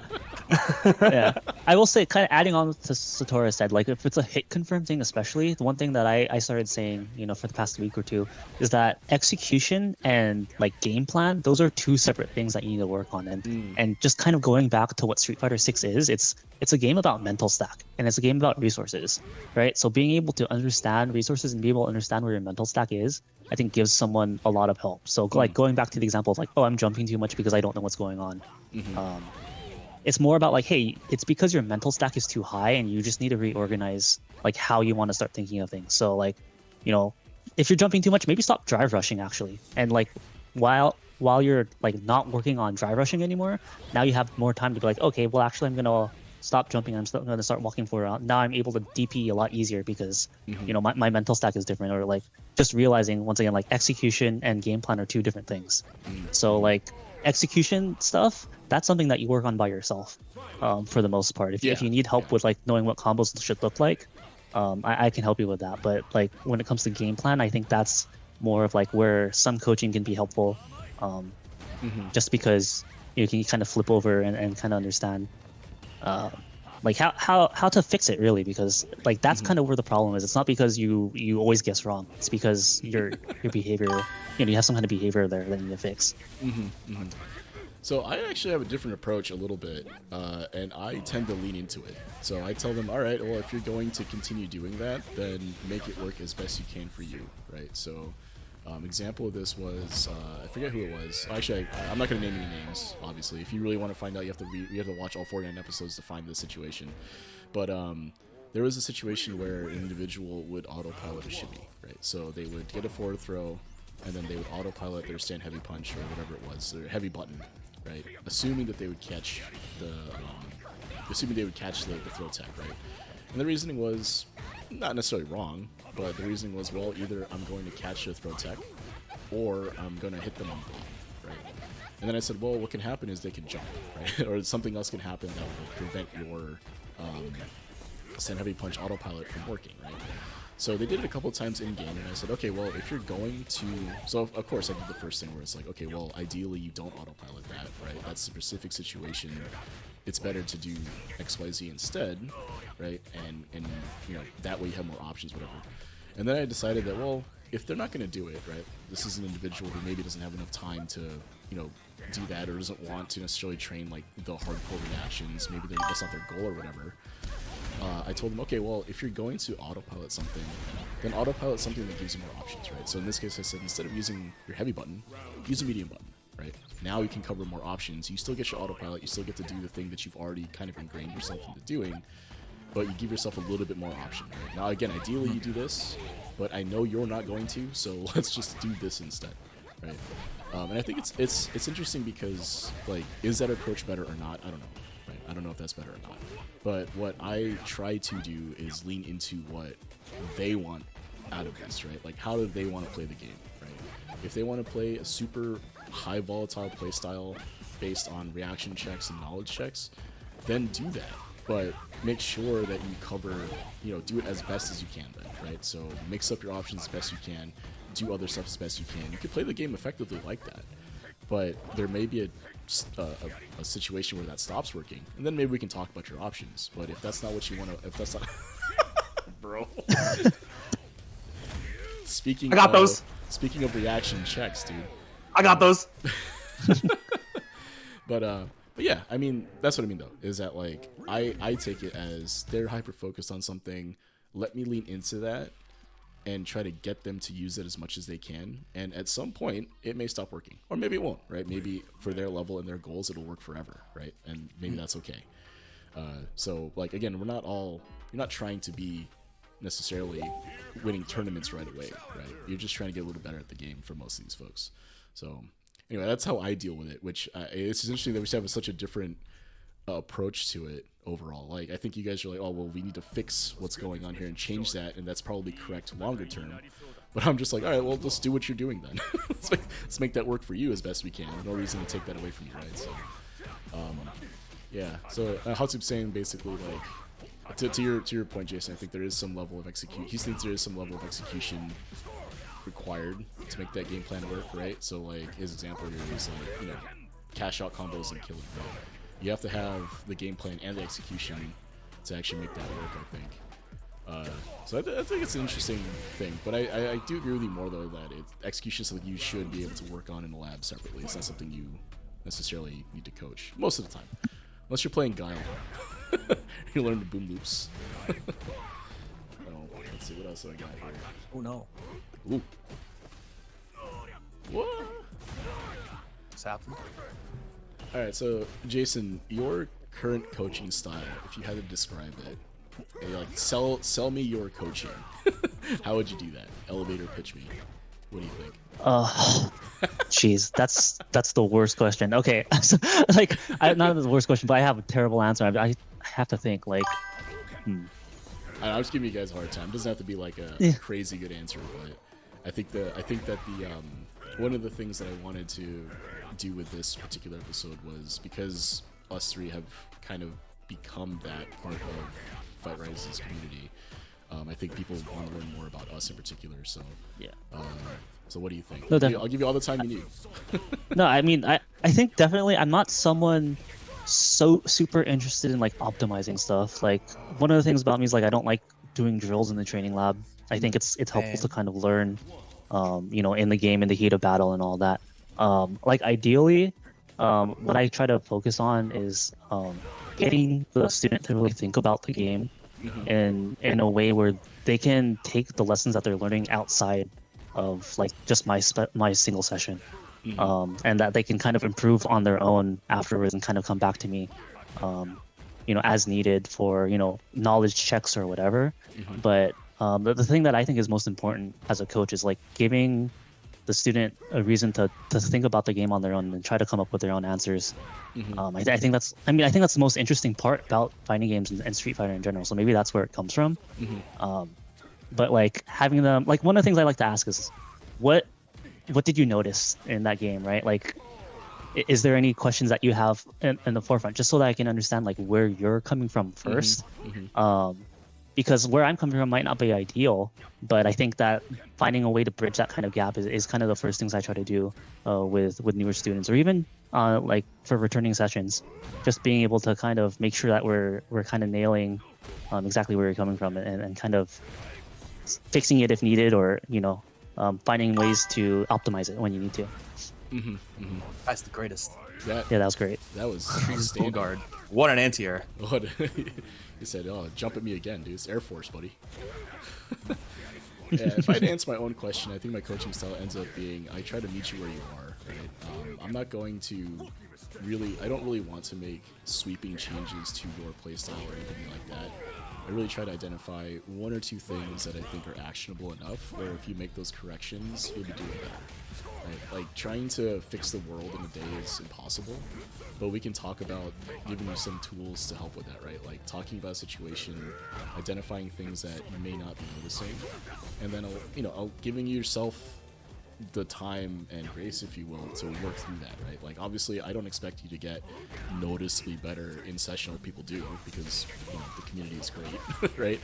Yeah, I will say, kind of adding on to Satora said, like if it's a hit confirm thing, especially the one thing that I started saying, you know, for the past week or two, is that execution and like game plan, those are two separate things that you need to work on. And just kind of going back to what Street Fighter 6 is, it's a game about mental stack and it's a game about resources, right? So being able to understand resources and be able to understand where your mental stack is, I think gives someone a lot of help. So like going back to the example of like, oh, I'm jumping too much because I don't know what's going on. It's more about like, hey, it's because your mental stack is too high and you just need to reorganize like how you want to start thinking of things. So like, you know, if you're jumping too much, maybe stop drive rushing actually. And like while you're like not working on drive rushing anymore, now you have more time to be like, okay, well actually I'm gonna stop jumping. I'm still gonna start walking forward. Now I'm able to DP a lot easier because you know my mental stack is different. Or like just realizing once again, like execution and game plan are two different things. So like execution stuff, that's something that you work on by yourself for the most part. If you need help with like knowing what combos should look like, I can help you with that. But like when it comes to game plan, I think that's more of like where some coaching can be helpful, just because you can kind of flip over and kind of understand like how to fix it really, because like that's kind of where the problem is. It's not because you always guess wrong. It's because your behavior, you know, you have some kind of behavior there that you need to fix. So I actually have a different approach a little bit, and I tend to lean into it. So I tell them, all right, well, if you're going to continue doing that, then make it work as best you can for you, right? So example of this was, I forget who it was. Actually, I'm not going to name any names, obviously. If you really want to find out, you have to watch all 49 episodes to find the situation. But there was a situation where an individual would autopilot a shimmy, right? So they would get a forward throw, and then they would autopilot their stand heavy punch or whatever it was, their heavy button, right? Assuming that they would catch the throw tech, right? And the reasoning was not necessarily wrong, but the reasoning was, well, either I'm going to catch the throw tech, or I'm going to hit them on block, right? And then I said, well, what can happen is they can jump, right? Or something else can happen that will prevent your stand heavy punch autopilot from working, right? So they did it a couple of times in game, and I said, okay, well, if you're going to, so of course I did the first thing where it's like, okay, well, ideally you don't autopilot that, right? That's a specific situation. It's better to do XYZ instead, right? And you know, that way you have more options, whatever. And then I decided that, well, if they're not going to do it, right? This is an individual who maybe doesn't have enough time to, you know, do that, or doesn't want to necessarily train like the hardcore reactions. Maybe that's not their goal or whatever. I told them, okay, well, if you're going to autopilot something, then autopilot something that gives you more options, right? So in this case, I said, instead of using your heavy button, use a medium button, right? Now you can cover more options. You still get your autopilot. You still get to do the thing that you've already kind of ingrained yourself into doing, but you give yourself a little bit more option. Right? Now, again, ideally you do this, but I know you're not going to, so let's just do this instead, right? And I think it's interesting because, like, is that approach better or not? I don't know, right? I don't know if that's better or not. But what I try to do is lean into what they want out of this, right? Like, how do they want to play the game, right? If they want to play a super high volatile playstyle based on reaction checks and knowledge checks, then do that. But make sure that you cover, you know, do it as best as you can then, right? So mix up your options as best you can, do other stuff as best you can. You can play the game effectively like that, but there may be a situation where that stops working, and then maybe we can talk about your options. But if that's not what you want to, if that's not, bro. Speaking of reaction checks, dude. I got those. But yeah, I mean, that's what I mean though, is that, like, I take it as they're hyper focused on something. Let me lean into that and try to get them to use it as much as they can. And at some point, it may stop working, or maybe it won't, right? Maybe for their level and their goals, it'll work forever, right? And maybe that's okay. So, like, again, you're not trying to be necessarily winning tournaments right away, right? You're just trying to get a little better at the game for most of these folks. So anyway, that's how I deal with it, which it's interesting that we have such a different approach to it overall. Like, I think you guys are like, oh, well, we need to fix what's going on here and change that, and that's probably correct longer term. But I'm just like, all right, well, let's do what you're doing then. let's make that work for you as best we can. There's no reason to take that away from you, right? So, yeah. So Hatsub's saying basically, like, to your point, Jason, I think there is some level of execution. He thinks there is some level of execution required to make that game plan work, right? So, like, his example here is, like, you know, cash out combos and killing, right? You have to have the game plan and the execution to actually make that work, I think. So I think it's an interesting thing, but I do agree with you more, though, that execution is something you should be able to work on in the lab separately. It's not something you necessarily need to coach most of the time, unless you're playing Guile. You learn the boom loops. Oh, let's see, what else do I got here? Oh no. Ooh. What? What's happening? All right, so Jason, your current coaching style, if you had to describe it, like, sell me your coaching. How would you do that? Elevator pitch me. What do you think? Jeez, that's the worst question. Okay, so, like, not the worst question, but I have a terrible answer. I have to think, like, I'm just giving you guys a hard time. It doesn't have to be like a crazy good answer, but I think that the one of the things that I wanted to do with this particular episode was, because us three have kind of become that part of FightRise's community. I think people want to learn more about us in particular. So yeah. So what do you think? No, I'll give you all the time you need. No, I mean, I think definitely I'm not someone so super interested in, like, optimizing stuff. Like, one of the things about me is, like, I don't like doing drills in the training lab. I think it's helpful to kind of learn, you know, in the game, in the heat of battle and all that. Like, ideally, what I try to focus on is getting the student to really think about the game in a way where they can take the lessons that they're learning outside of, like, just my single session. And that they can kind of improve on their own afterwards and kind of come back to me, you know, as needed for, you know, knowledge checks or whatever. But the thing that I think is most important as a coach is, like, giving the student a reason to think about the game on their own and try to come up with their own answers. I think that's the most interesting part about fighting games and Street Fighter in general. So maybe that's where it comes from. But, like, having them, like, one of the things I like to ask is, what did you notice in that game, right? Like, is there any questions that you have in the forefront, just so that I can understand, like, where you're coming from first? Because where I'm coming from might not be ideal, but I think that finding a way to bridge that kind of gap is kind of the first things I try to do with newer students, or even like for returning sessions, just being able to kind of make sure that we're kind of nailing exactly where you're coming from, and kind of fixing it if needed, or, you know, finding ways to optimize it when you need to. That's the greatest. Yeah, that was great. That was Full guard. What an anti-air. What? He said, "Oh, jump at me again, dude. It's Air Force, buddy." Yeah, if I had to answer my own question, I think my coaching style ends up being, I try to meet you where you are. Right? I'm not going to I don't really want to make sweeping changes to your playstyle or anything like that. I really try to identify one or two things that I think are actionable enough, where if you make those corrections, you'll be doing better. Right? Like, trying to fix the world in a day is impossible, but we can talk about giving you some tools to help with that, right? Like, talking about a situation, identifying things that you may not be noticing, and then, giving yourself the time and grace, if you will, to work through that, right? Like, obviously, I don't expect you to get noticeably better in session like people do, because the community is great, right?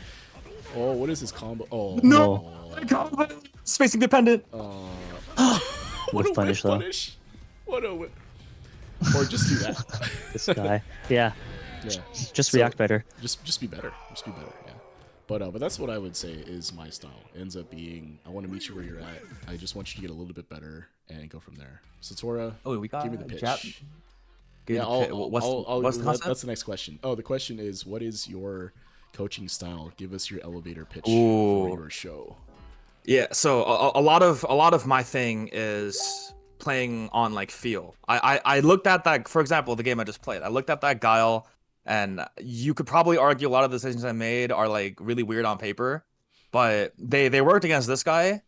Oh, what is this combo? Oh, No! Combo! Spacing dependent! What a punish, whiff though. punish! What a whiff. Or just do that. This guy. Yeah. Yeah. Just So, react better. Just be better. Just be better, yeah. But that's what I would say is my style. It ends up being, I want to meet you where you're at. I just want you to get a little bit better and go from there. Satora, We got give me the pitch. Yeah, what's the concept? That's the next question. Oh, the question is, what is your coaching style? Give us your elevator pitch Ooh. for your show. Yeah, so a lot of my thing is playing on like feel. I looked at that, for example, the game I just played. I looked at that Guile, and you could probably argue a lot of the decisions I made are like really weird on paper, but they worked against this guy,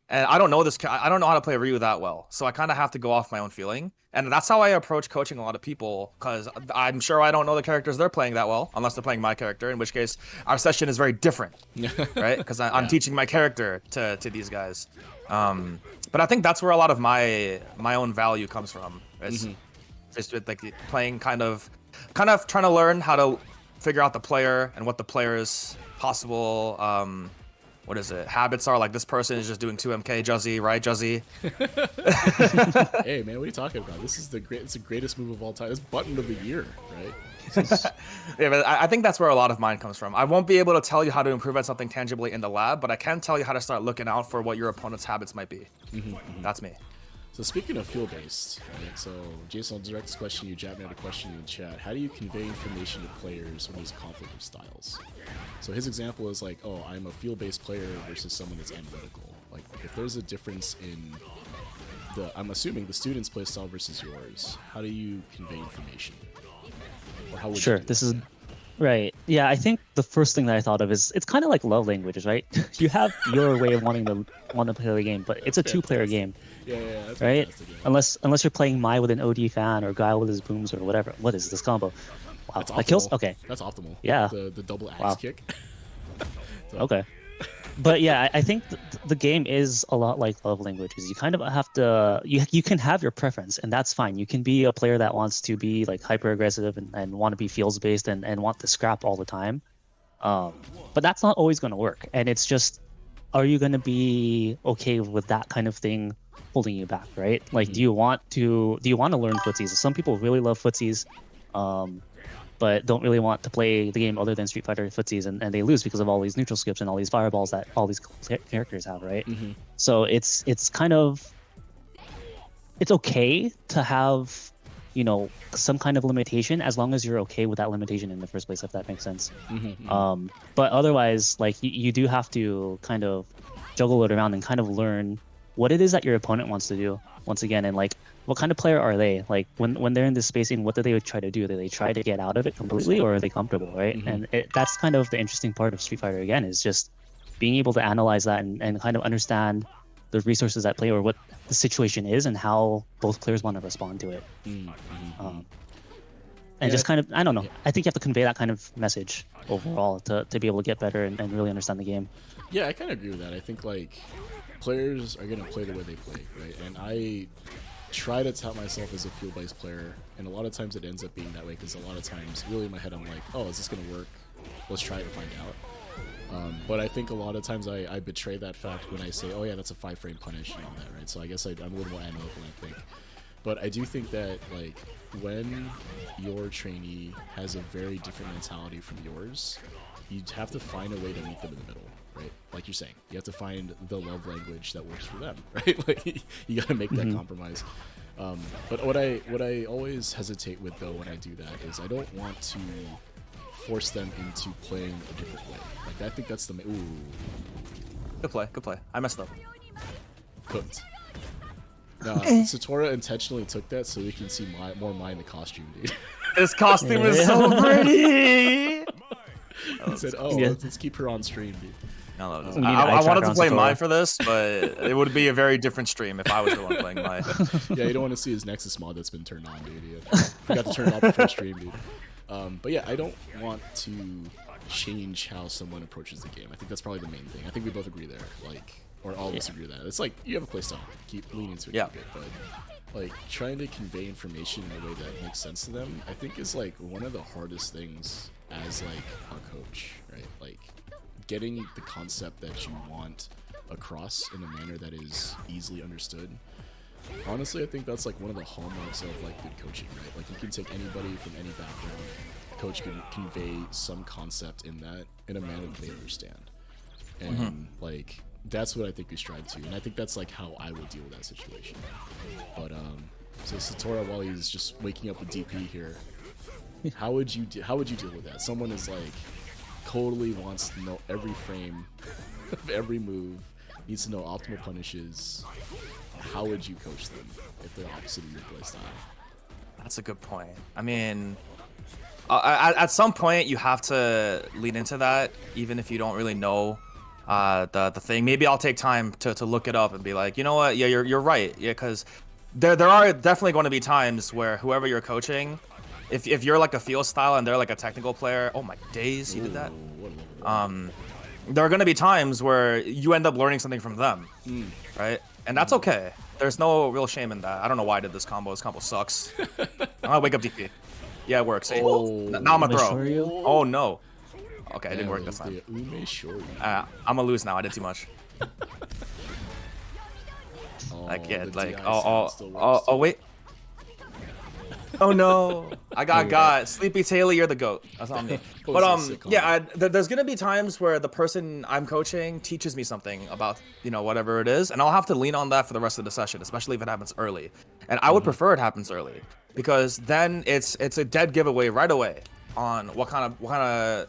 and I don't know how to play Ryu that well, so I kind of have to go off my own feeling, and that's how I approach coaching a lot of people, because I'm sure I don't know the characters they're playing that well, unless they're playing my character, in which case our session is very different, right? Because I'm teaching my character to these guys. But I think that's where a lot of my own value comes from. Is just with like playing kind of trying to learn how to figure out the player and what the player's possible habits are. Like, this person is just doing 2MK Juzzy, right, Juzzy? Hey man, what are you talking about? It's the greatest move of all time. It's button of the year, right? Yeah, but I think that's where a lot of mine comes from. I won't be able to tell you how to improve at something tangibly in the lab, but I can tell you how to start looking out for what your opponent's habits might be. That's me. So speaking of field-based, right, so Jason, I'll direct this question to you. Jabman had a question in the chat. How do you convey information to players when there's a conflict of styles? So his example is like, oh, I'm a field-based player versus someone that's analytical. Like, if there's a difference in I'm assuming the student's play style versus yours, how do you convey information? Or how would Sure, you do this that? is right. Yeah, I think the first thing that I thought of is it's kind of like love languages, right? You have your way of wanting to play the game, but it's a two-player game, Yeah, that's right? fantastic, yeah. Unless you're playing Mai with an OD fan or Guile with his booms or whatever. What is this combo? Wow, That's that kills. optimal. Okay, That's optimal. Yeah. The double axe Wow. kick. So, okay. But yeah, I think the game is a lot like love languages. You kind of have to you can have your preference, and that's fine. You can be a player that wants to be like hyper aggressive and want to be feels based and want to scrap all the time. But that's not always going to work. And it's just, are you going to be okay with that kind of thing holding you back, right? Like, do you want to learn footsies? Some people really love footsies, but don't really want to play the game other than Street Fighter footsies, and they lose because of all these neutral skips and all these fireballs that all these characters have, right? So it's kind of, it's okay to have, some kind of limitation as long as you're okay with that limitation in the first place, if that makes sense. But otherwise, like, you do have to kind of juggle it around and kind of learn what it is that your opponent wants to do once again, and like, what kind of player are they? Like, when they're in this spacing, what do they try to do? Do they try to get out of it completely, or are they comfortable, right? And that's kind of the interesting part of Street Fighter, again, is just being able to analyze that and kind of understand the resources at play, or what the situation is, and how both players want to respond to it. And just kind of, I don't know. I think you have to convey that kind of message overall to be able to get better and really understand the game. Yeah, I kind of agree with that. I think, like, players are going to play the way they play, right? And I try to tout myself as a field-based player, and a lot of times it ends up being that way, because a lot of times, really in my head, I'm like, oh, is this going to work? Let's try it and find out. But I think a lot of times I betray that fact when I say, oh yeah, that's a 5-frame punish and all that, right? So I guess I'm a little more analytical, I think. But I do think that, like, when your trainee has a very different mentality from yours, you have to find a way to meet them in the middle, right? Like you're saying, you have to find the love language that works for them, right? Like, you gotta make that compromise. But what I always hesitate with, though, when I do that, is I don't want to force them into playing a different way. Like, I think that's the ooh. Good play. I messed up. Cooked. No, Satora intentionally took that so we can see more in the costume, dude. This costume is so pretty. He said, "Oh, Yeah. let's keep her on stream, dude." No, We need an I eye wanted tracker to on play Satora. mine for this, but it would be a very different stream if I was the one playing mine. Yeah, you don't want to see his Nexus mod that's been turned on, dude. Yeah. Forgot to turn it off before stream, dude. But yeah, I don't want to change how someone approaches the game. I think that's probably the main thing. I think we both agree there, like, or all of us agree with that. It's like you have a playstyle, keep leaning into it, Yeah. keep it, but like trying to convey information in a way that makes sense to them, I think is like one of the hardest things as like a coach, right? Like getting the concept that you want across in a manner that is easily understood. Honestly, I think that's like one of the hallmarks of like good coaching, right? Like you can take anybody from any background, coach can convey some concept in a manner that they understand, and like that's what I think we strive to, and I think that's like how I would deal with that situation. But so Satora, while he's just waking up with DP here, how would you deal with that? Someone is like totally wants to know every frame of every move, needs to know optimal punishes. How would you coach them if they're opposite of your playstyle? That's a good point. I mean, at some point you have to lean into that, even if you don't really know the thing. Maybe I'll take time to look it up and be like, you know what? Yeah, you're right. Yeah, because there are definitely going to be times where whoever you're coaching, if you're like a field style and they're like a technical player, oh my days, you did that. There are going to be times where you end up learning something from them, right? And that's okay. There's no real shame in that. I don't know why I did this combo. This combo sucks. I'm gonna wake up DP. Yeah, it works. Hey, now I'm gonna throw. Oh no. Okay, it didn't work this time. I'm gonna lose now. I did too much. Like yeah, like oh wait. Oh no, I got Sleepy Taylor, you're the GOAT. That's on me. But yeah, there's gonna be times where the person I'm coaching teaches me something about, you know, whatever it is, and I'll have to lean on that for the rest of the session, especially if it happens early. And I would prefer it happens early, because then it's a dead giveaway right away on what kind of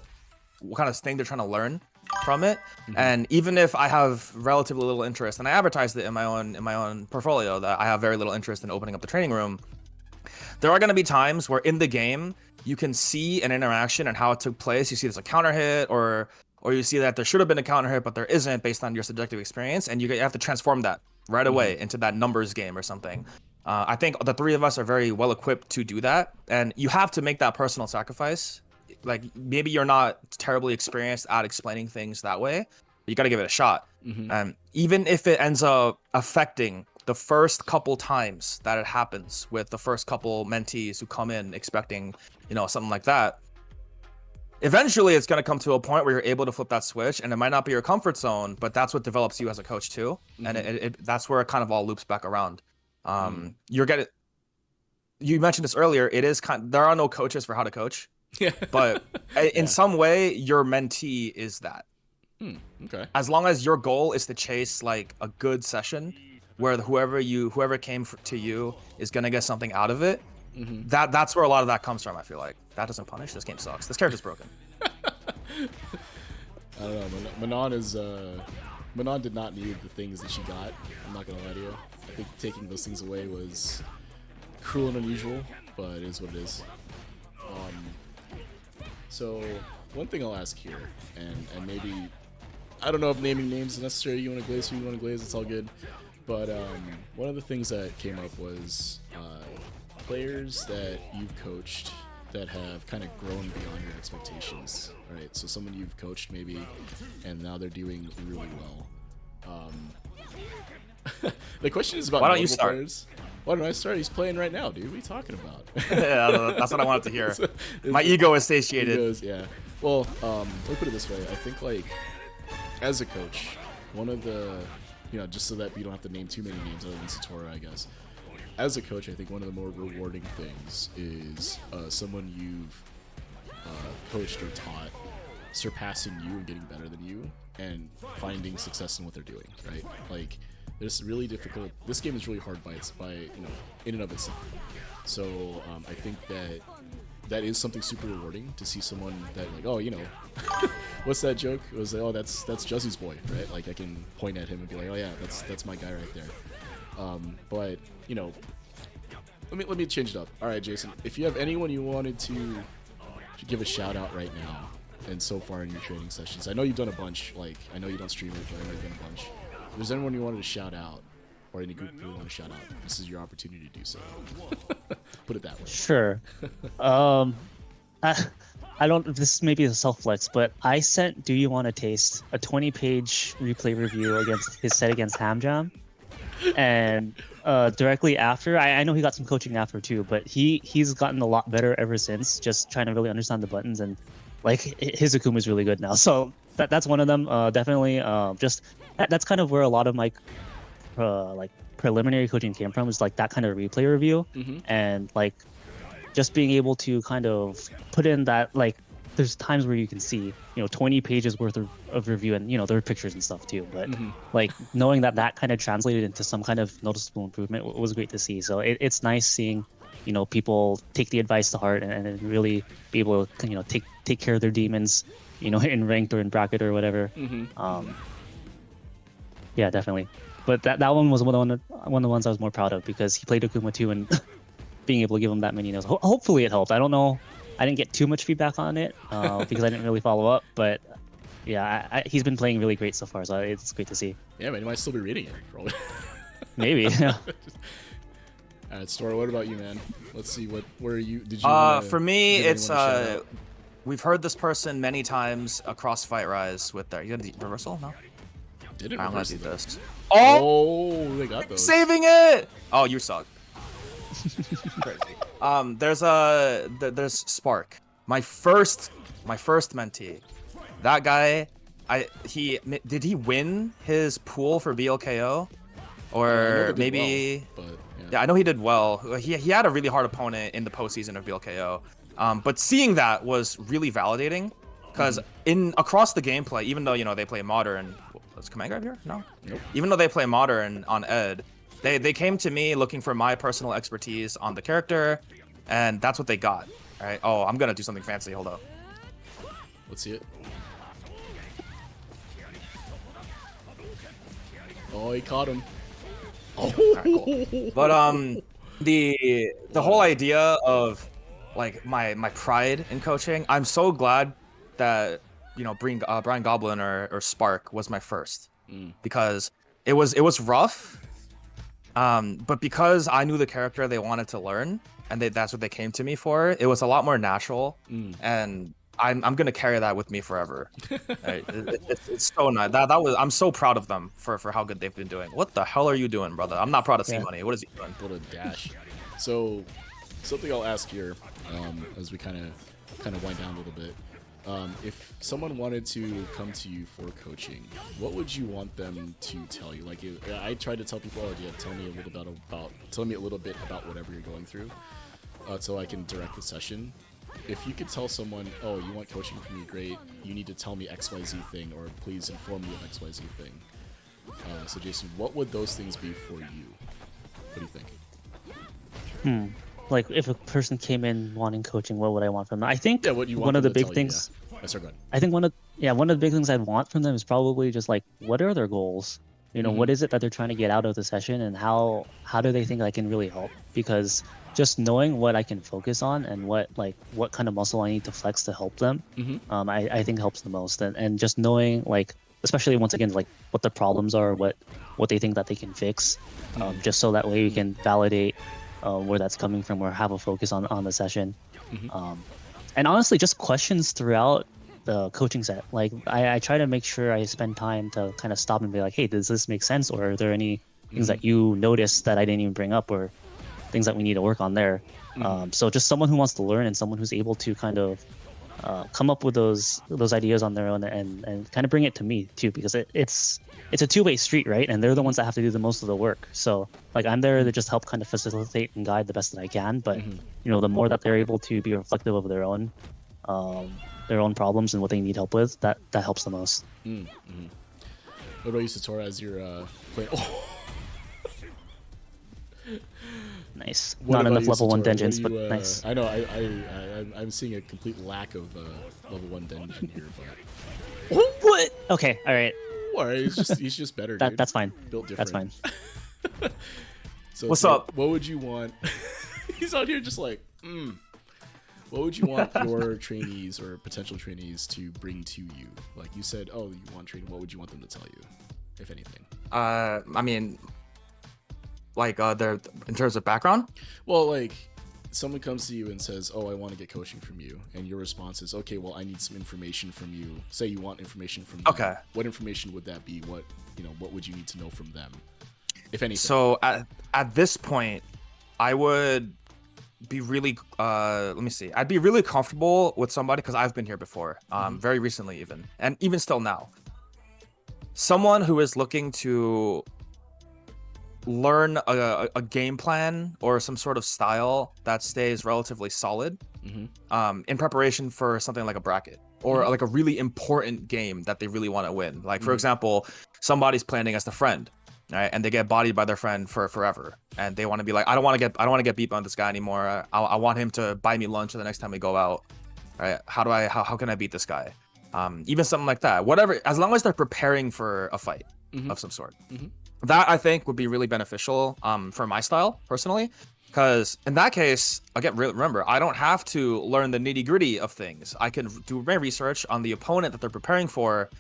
thing they're trying to learn from it. And even if I have relatively little interest, and I advertised it in my own portfolio that I have very little interest in opening up the training room, there are going to be times where in the game you can see an interaction and how it took place. You see there's a counter hit, or you see that there should have been a counter hit but there isn't based on your subjective experience, and you have to transform that right away into that numbers game or something. I think the three of us are very well equipped to do that, and you have to make that personal sacrifice. Like maybe you're not terribly experienced at explaining things that way, but you got to give it a shot. And even if it ends up affecting the first couple times that it happens with the first couple mentees who come in expecting, you know, something like that, eventually it's going to come to a point where you're able to flip that switch, and it might not be your comfort zone, but that's what develops you as a coach too. And that's where it kind of all loops back around. You mentioned this earlier, there are no coaches for how to coach. But in some way your mentee is that. Okay. As long as your goal is to chase like a good session where whoever came to you is gonna get something out of it, that's where a lot of that comes from. I feel like that doesn't punish. This game sucks. This character's broken. I don't know. Manon did not need the things that she got. I'm not gonna lie to you. I think taking those things away was cruel and unusual, but it is what it is. So one thing I'll ask here, and maybe I don't know if naming names is necessary. You want to glaze who you want to glaze, it's all good. But one of the things that came up was players that you've coached that have kind of grown beyond your expectations, right? So someone you've coached maybe, and now they're doing really well. The question is about why don't you start? Players. Why don't I start? He's playing right now, dude. What are you talking about? Yeah, that's what I wanted to hear. My ego is satiated. Yeah. Well, let me put it this way. I think, like, as a coach, one of the, you know, just so that we don't have to name too many names other than Satora, I guess. As a coach, I think one of the more rewarding things is someone you've coached or taught surpassing you and getting better than you and finding success in what they're doing, right? Like, it's really difficult. This game is really hard by you know, in and of itself. So I think that is something super rewarding to see someone that, like, oh, you know, what's that joke? It was like, oh, that's Juzzy's boy, right? Like I can point at him and be like, oh yeah, that's my guy right there. But you know, let me change it up. All right, Jason, if you have anyone you wanted to give a shout out right now, and so far in your training sessions, I know you've done a bunch. Like I know you don't stream it, but I know you've done a bunch. If there's anyone you wanted to shout out, or any group you want to shout out, this is your opportunity to do so. Put it that way. Sure. I don't. This may be a self flex, but I sent "Do You Want to Taste" a 20-page replay review against his set against Hamjam, and directly after, I know he got some coaching after too, but he's gotten a lot better ever since. Just trying to really understand the buttons, and like his Akuma is really good now. So that's one of them. Definitely. Just that's kind of where a lot of my like preliminary coaching came from, is like that kind of replay review, and like just being able to kind of put in that, like there's times where you can see 20 pages worth of review, and there are pictures and stuff too, but like knowing that kind of translated into some kind of noticeable improvement was great to see. So it's nice seeing people take the advice to heart and really be able to take care of their demons in ranked or in bracket or whatever. Yeah, definitely. But that one was one of the ones I was more proud of, because he played Akuma too, and being able to give him that many notes. Hopefully it helped. I don't know. I didn't get too much feedback on it because I didn't really follow up. But yeah, he's been playing really great so far, so it's great to see. Yeah, man, you might still be reading it, probably. Maybe. Yeah. All right, Stora, what about you, man? Let's see, where are you? Did you? For me, it's we've heard this person many times across FightRise with their. You got the reversal? No. Did it? I'm gonna do this. Oh, they got those. Saving it. Oh, you suck. Crazy. There's Spark, my first mentee. That guy, did he win his pool for BLKO, or maybe? Well, but, yeah, I know he did well. He had a really hard opponent in the postseason of BLKO, but seeing that was really validating, because across the gameplay, even though they play modern. Is Command Grab here? No. Nope. Even though they play modern on Ed, they came to me looking for my personal expertise on the character, and that's what they got. All right. Oh, I'm gonna do something fancy. Hold up. Let's see it. Oh, he caught him. Oh. Right, cool. But the whole idea of like my pride in coaching, I'm so glad that Brian Goblin or Spark was my first, because it was rough. But because I knew the character they wanted to learn, and that's what they came to me for, it was a lot more natural, and I'm gonna carry that with me forever. Right? It's so nice. I'm so proud of them for how good they've been doing. What the hell are you doing, brother? I'm not proud of C-Money. What is he doing? What a dash. So, something I'll ask here, as we kind of wind down a little bit. If someone wanted to come to you for coaching, what would you want them to tell you? Like, I try to tell people, tell me a little bit about whatever you're going through, so I can direct the session. If you could tell someone, oh, you want coaching from me, great. You need to tell me XYZ thing, or please inform me of XYZ thing. So Jason, what would those things be for you? What do you think? Like if a person came in wanting coaching, what would I want from them? I think what you want one of the them to big tell things. You, yeah. Sorry, go ahead. I think one of the big things I'd want from them is probably just like, what are their goals? What is it that they're trying to get out of the session, and how do they think I can really help? Because just knowing what I can focus on and what kind of muscle I need to flex to help them, I think helps the most. And just knowing, like, especially once again, like what the problems are, what they think that they can fix, just so that way we can validate where that's coming from, or have a focus on the session. And honestly, just questions throughout the coaching set. Like I try to make sure I spend time to kind of stop and be like, hey, does this make sense? Or are there any things that you noticed that I didn't even bring up, or things that we need to work on there? So just someone who wants to learn, and someone who's able to kind of come up with those ideas on their own, and kind of bring it to me too, because it's a two-way street, right? And they're the ones that have to do the most of the work. So like I'm there to just help kind of facilitate and guide the best that I can. But the more that they're able to be reflective of their own problems and what they need help with, that helps the most. What about you, Satora, as you're playing? Oh. Nice. What Not about enough you, level 1 Satora? dungeons, What do but you, nice. I know I'm seeing a complete lack of level 1 dungeon here, but What? Okay, all right. Alright, he's just better. That, dude. that's fine. Built different. That's fine. So What's up? What would you want? He's out here just like, what would you want your trainees or potential trainees to bring to you? Like you said, oh, you want training. What would you want them to tell you, if anything? I mean, like they're in terms of background. Well, like someone comes to you and says, oh, I want to get coaching from you, and your response is, okay, well, I need some information from you. Say you want information from them. Okay. What information would that be? What would you need to know from them, if anything? So at this point, I would be really let me see. I'd be really comfortable with somebody because I've been here before, very recently even, and even still now. Someone who is looking to learn a game plan or some sort of style that stays relatively solid in preparation for something like a bracket or like a really important game that they really want to win. Like for example, somebody's playing against a friend, right? And they get bodied by their friend for forever, and they want to be like, I don't want to get beat by this guy anymore. I want him to buy me lunch the next time we go out. Right? How can I beat this guy? Even something like that. Whatever, as long as they're preparing for a fight of some sort. That I think would be really beneficial for my style personally, because in that case, again, remember, I don't have to learn the nitty gritty of things. I can do my research on the opponent that they're preparing for,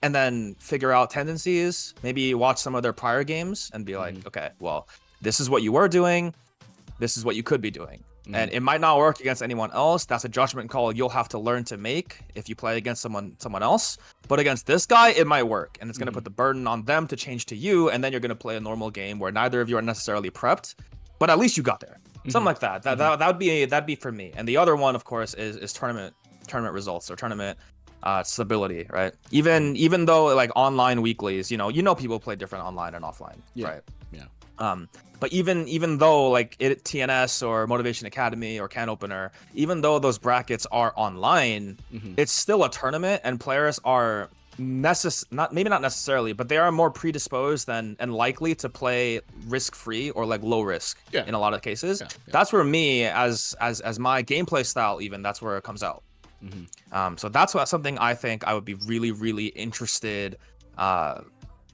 and then figure out tendencies, maybe watch some of their prior games and be like, okay, well, this is what you were doing, this is what you could be doing. And it might not work against anyone else. That's a judgment call you'll have to learn to make if you play against someone else. But against this guy, it might work, and it's going to put the burden on them to change to you, and then you're going to play a normal game where neither of you are necessarily prepped, but at least you got there. Something like that. That'd be for me. And the other one, of course, is tournament results or tournament stability, right? Even though like online weeklies, you know people play different online and offline, right? Yeah. But even though like TNS or Motivation Academy or Can Opener, even though those brackets are online, it's still a tournament, and players are not necessarily, but they are more predisposed and likely to play risk-free or like low risk in a lot of cases. That's where me as my gameplay style, even that's where it comes out. So that's something I think I would be really, really interested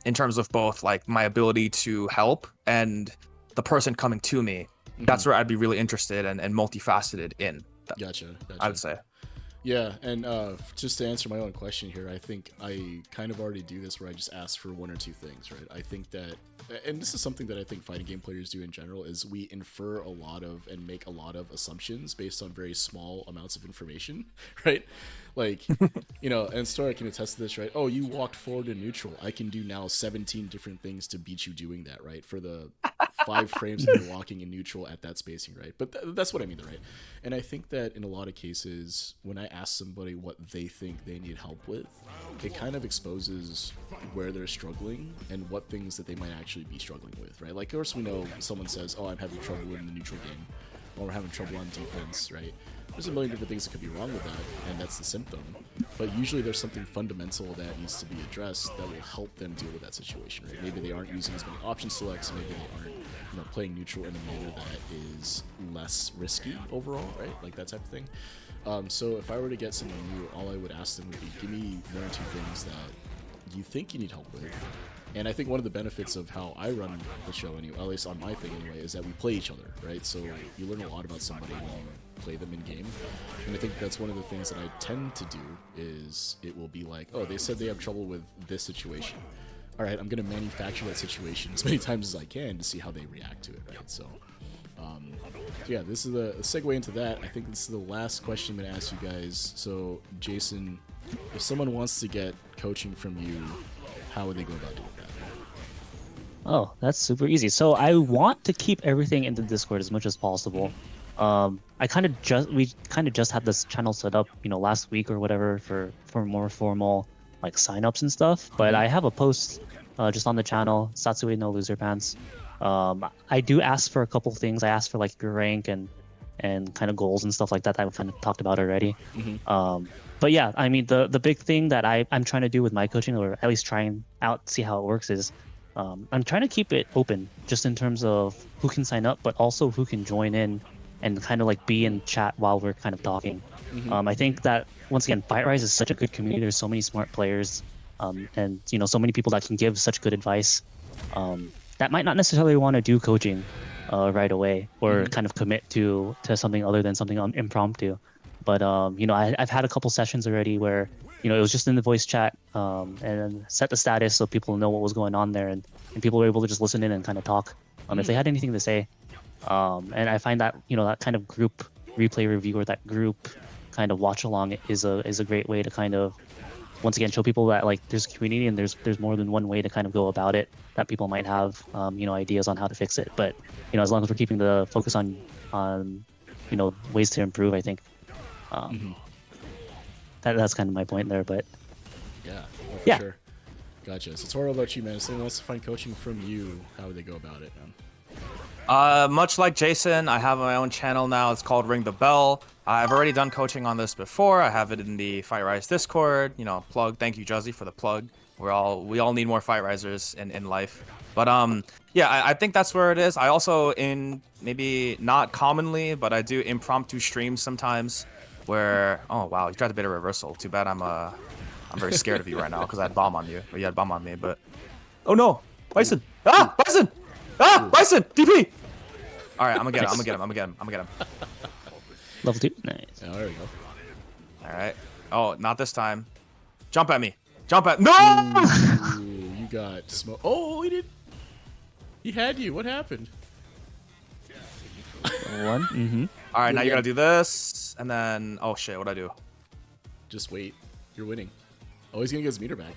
in terms of both like my ability to help and the person coming to me. That's where I'd be really interested and multifaceted in. Gotcha. I would say. Yeah, and just to answer my own question here, I think I kind of already do this where I just ask for one or two things, right? I think that, and this is something that I think fighting game players do in general, is we infer a lot of and make a lot of assumptions based on very small amounts of information, right? Like, and Star can attest to this, right? Oh, you walked forward in neutral. I can do now 17 different things to beat you doing that, right? For the 5 frames that you're walking in neutral at that spacing, right? But that's what I mean, right? And I think that in a lot of cases, when I ask somebody what they think they need help with, it kind of exposes where they're struggling and what things that they might actually be struggling with, right? Like, of course, we know someone says, oh, I'm having trouble in the neutral game, or we're having trouble on defense, right? There's a million different things that could be wrong with that, and that's the symptom. But usually there's something fundamental that needs to be addressed that will help them deal with that situation, right? Maybe they aren't using as many option selects, maybe they aren't playing neutral in a manner that is less risky overall, right? Like that type of thing. So if I were to get someone new, all I would ask them would be, give me one or two things that you think you need help with. And I think one of the benefits of how I run the show, anyway, at least on my thing anyway, is that we play each other, right? So you learn a lot about somebody when you play them in game. And I think that's one of the things that I tend to do is it will be like, oh, they said they have trouble with this situation. All right, I'm going to manufacture that situation as many times as I can to see how they react to it, right? So, yeah, this is a segue into that. I think this is the last question I'm going to ask you guys. So, Jason, if someone wants to get coaching from you, how would they go about doing that? Oh, that's super easy. So I want to keep everything in the Discord as much as possible. We kind of just had this channel set up, last week or whatever for more formal like signups and stuff. But I have a post just on the channel, Satsui no Loser Pants. I do ask for a couple things. I ask for like your rank and kind of goals and stuff like that I've kind of talked about already. But yeah, I mean the big thing that I'm trying to do with my coaching, or at least trying out see how it works, is I'm trying to keep it open just in terms of who can sign up, but also who can join in and kind of like be in chat while we're kind of talking. I think that once again, FightRise is such a good community. There's so many smart players, and so many people that can give such good advice. that might not necessarily want to do coaching right away or kind of commit to something other than something impromptu. But you know, I've had a couple sessions already where, you know, it was just in the voice chat and set the status so people know what was going on there, and people were able to just listen in and kind of talk if they had anything to say. And I find that, you know, that kind of group replay review or that group kind of watch along is a great way to kind of, once again, show people that like there's a community and there's more than one way to kind of go about it, that people might have you know, ideas on how to fix it. But, you know, as long as we're keeping the focus on you know, ways to improve, I think that's kind of my point there. But Yeah, for Yeah. sure. Gotcha. So Tora, about you, man? If someone wants to find coaching from you, how would they go about it, man? Much like Jason, I have my own channel now. It's called Ring the Bell. I've already done coaching on this before. I have it in the FightRise Discord. You know, plug. Thank you, Juzzy, for the plug. We all need more FightRisers in life. But yeah, I think that's where it is. I also, maybe not commonly, but I do impromptu streams sometimes. Where, oh wow, you tried a bit of reversal. Too bad I'm very scared of you right now because I had bomb on you. Or you had bomb on me, but oh no, Bison! Ah, Bison! Ah, Bison! DP! All right, I'm gonna get him. level 2, nice. Oh, there we go. All right. Oh, not this time. Jump at me. Jump at. No! Ooh, you got smoke. Oh, he did. He had you. What happened? One. Mm-hmm. All right, now you gotta do this, and then oh shit, what'd I do? Just wait. You're winning. Oh, he's gonna get his meter back.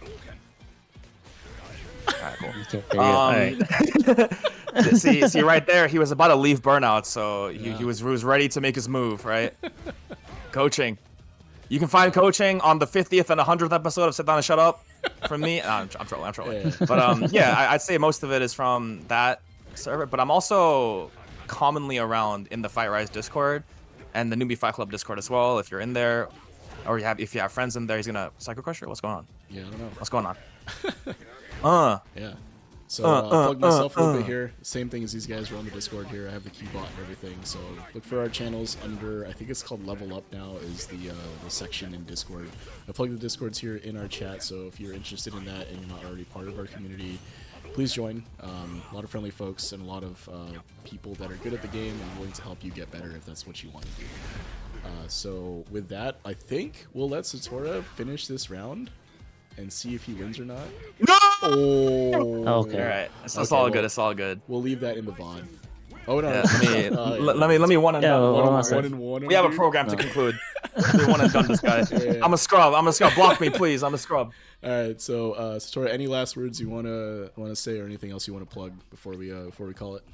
All right, cool. Okay, there you go. All right. see right there, he was about to leave burnout, so he was ready to make his move, right? Coaching. You can find coaching on the 50th and 100th episode of Sit Down and Shut Up from me. I'm trolling. Yeah. But yeah, I'd say most of it is from that server, but I'm also commonly around in the FightRise Discord and the Newbie Fight Club Discord as well. If you're in there, or if you have friends in there, he's gonna Psycho Crusher. What's going on? Yeah, I don't know. What's going on? Yeah. So plug myself a little bit here. Same thing as these guys are on the Discord here. I have the keybot and everything. So look for our channels under, I think it's called Level Up now, is the section in Discord. I plug the Discords here in our chat. So if you're interested in that and you're not already part of our community, please join. A lot of friendly folks and a lot of people that are good at the game and willing to help you get better if that's what you want to do. So with that, I think we'll let Satora finish this round and see if he wins or not. No! Oh, Okay. All right, it's Okay, all well, good. It's all good. We'll leave that in the VOD. Oh no! Yeah, let me one and Yeah, done. well, one and one. We have a dude. program to conclude. We one and done this guy. Yeah. I'm a scrub. Block me, please. I'm a scrub. All right. So, Satora, any last words you wanna say, or anything else you want to plug before we call it?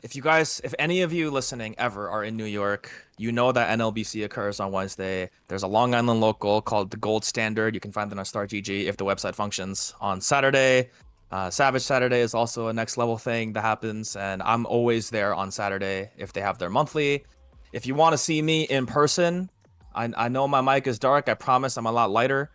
If any of you listening ever are in New York, you know that NLBC occurs on Wednesday. There's a Long Island local called the Gold Standard. You can find it on Star GG if the website functions. On Saturday, Savage Saturday is also a next level thing that happens, and I'm always there on Saturday if they have their monthly. If you want to see me in person, I know my mic is dark. I promise I'm a lot lighter.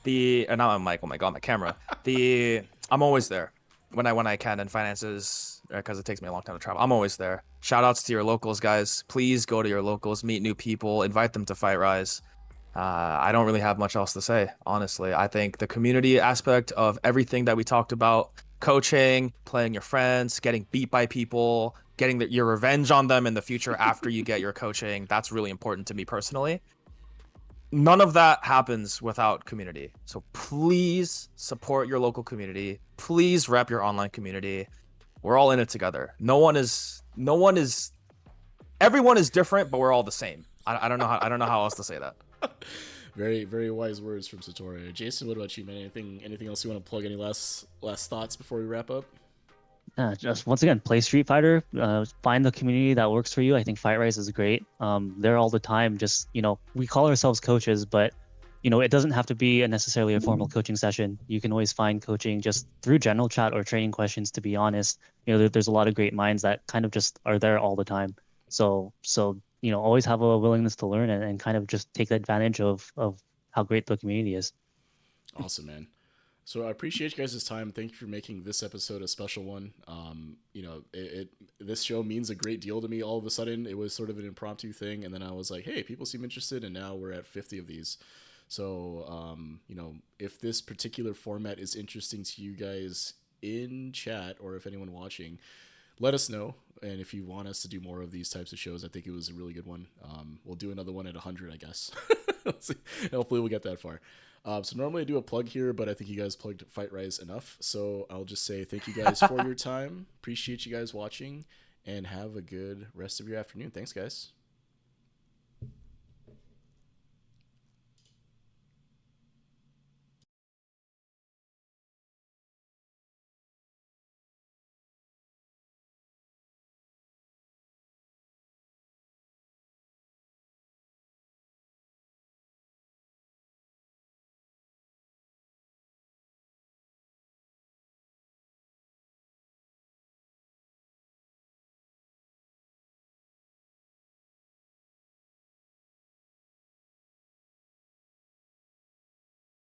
Not my mic. Oh my god, my camera. I'm always there when I can, and finances, because it takes me a long time to travel. I'm always there. Shout outs to your locals, guys. Please go to your locals, meet new people, invite them to FightRise. I don't really have much else to say, honestly. I think the community aspect of everything that we talked about, coaching, playing your friends, getting beat by people, getting your revenge on them in the future after you get your coaching, that's really important to me personally. None of that happens without community. So please support your local community. Please rep your online community. We're all in it together. Everyone is different, but we're all the same. I don't know how else to say that. Very, very wise words from Satora. Jason, what about you, man? Anything else you want to plug? Any last thoughts before we wrap up? Just once again, play Street Fighter. Find the community that works for you. I think FightRise is great. They're all the time. Just, you know, we call ourselves coaches, but you know, it doesn't have to be necessarily a formal coaching session. You can always find coaching just through general chat or training questions. To be honest, you know, there's a lot of great minds that kind of just are there all the time. So you know, always have a willingness to learn and kind of just take advantage of how great the community is. Awesome, man. So I appreciate you guys' time. Thank you for making this episode a special one. You know, this show means a great deal to me. All of a sudden, it was sort of an impromptu thing, and then I was like, hey, people seem interested, and now we're at 50 of these. So, if this particular format is interesting to you guys in chat, or if anyone watching, let us know. And if you want us to do more of these types of shows, I think it was a really good one. We'll do another one at 100, I guess. Hopefully we'll get that far. So normally I do a plug here, but I think you guys plugged FightRise enough. So I'll just say thank you guys for your time. Appreciate you guys watching, and have a good rest of your afternoon. Thanks, guys.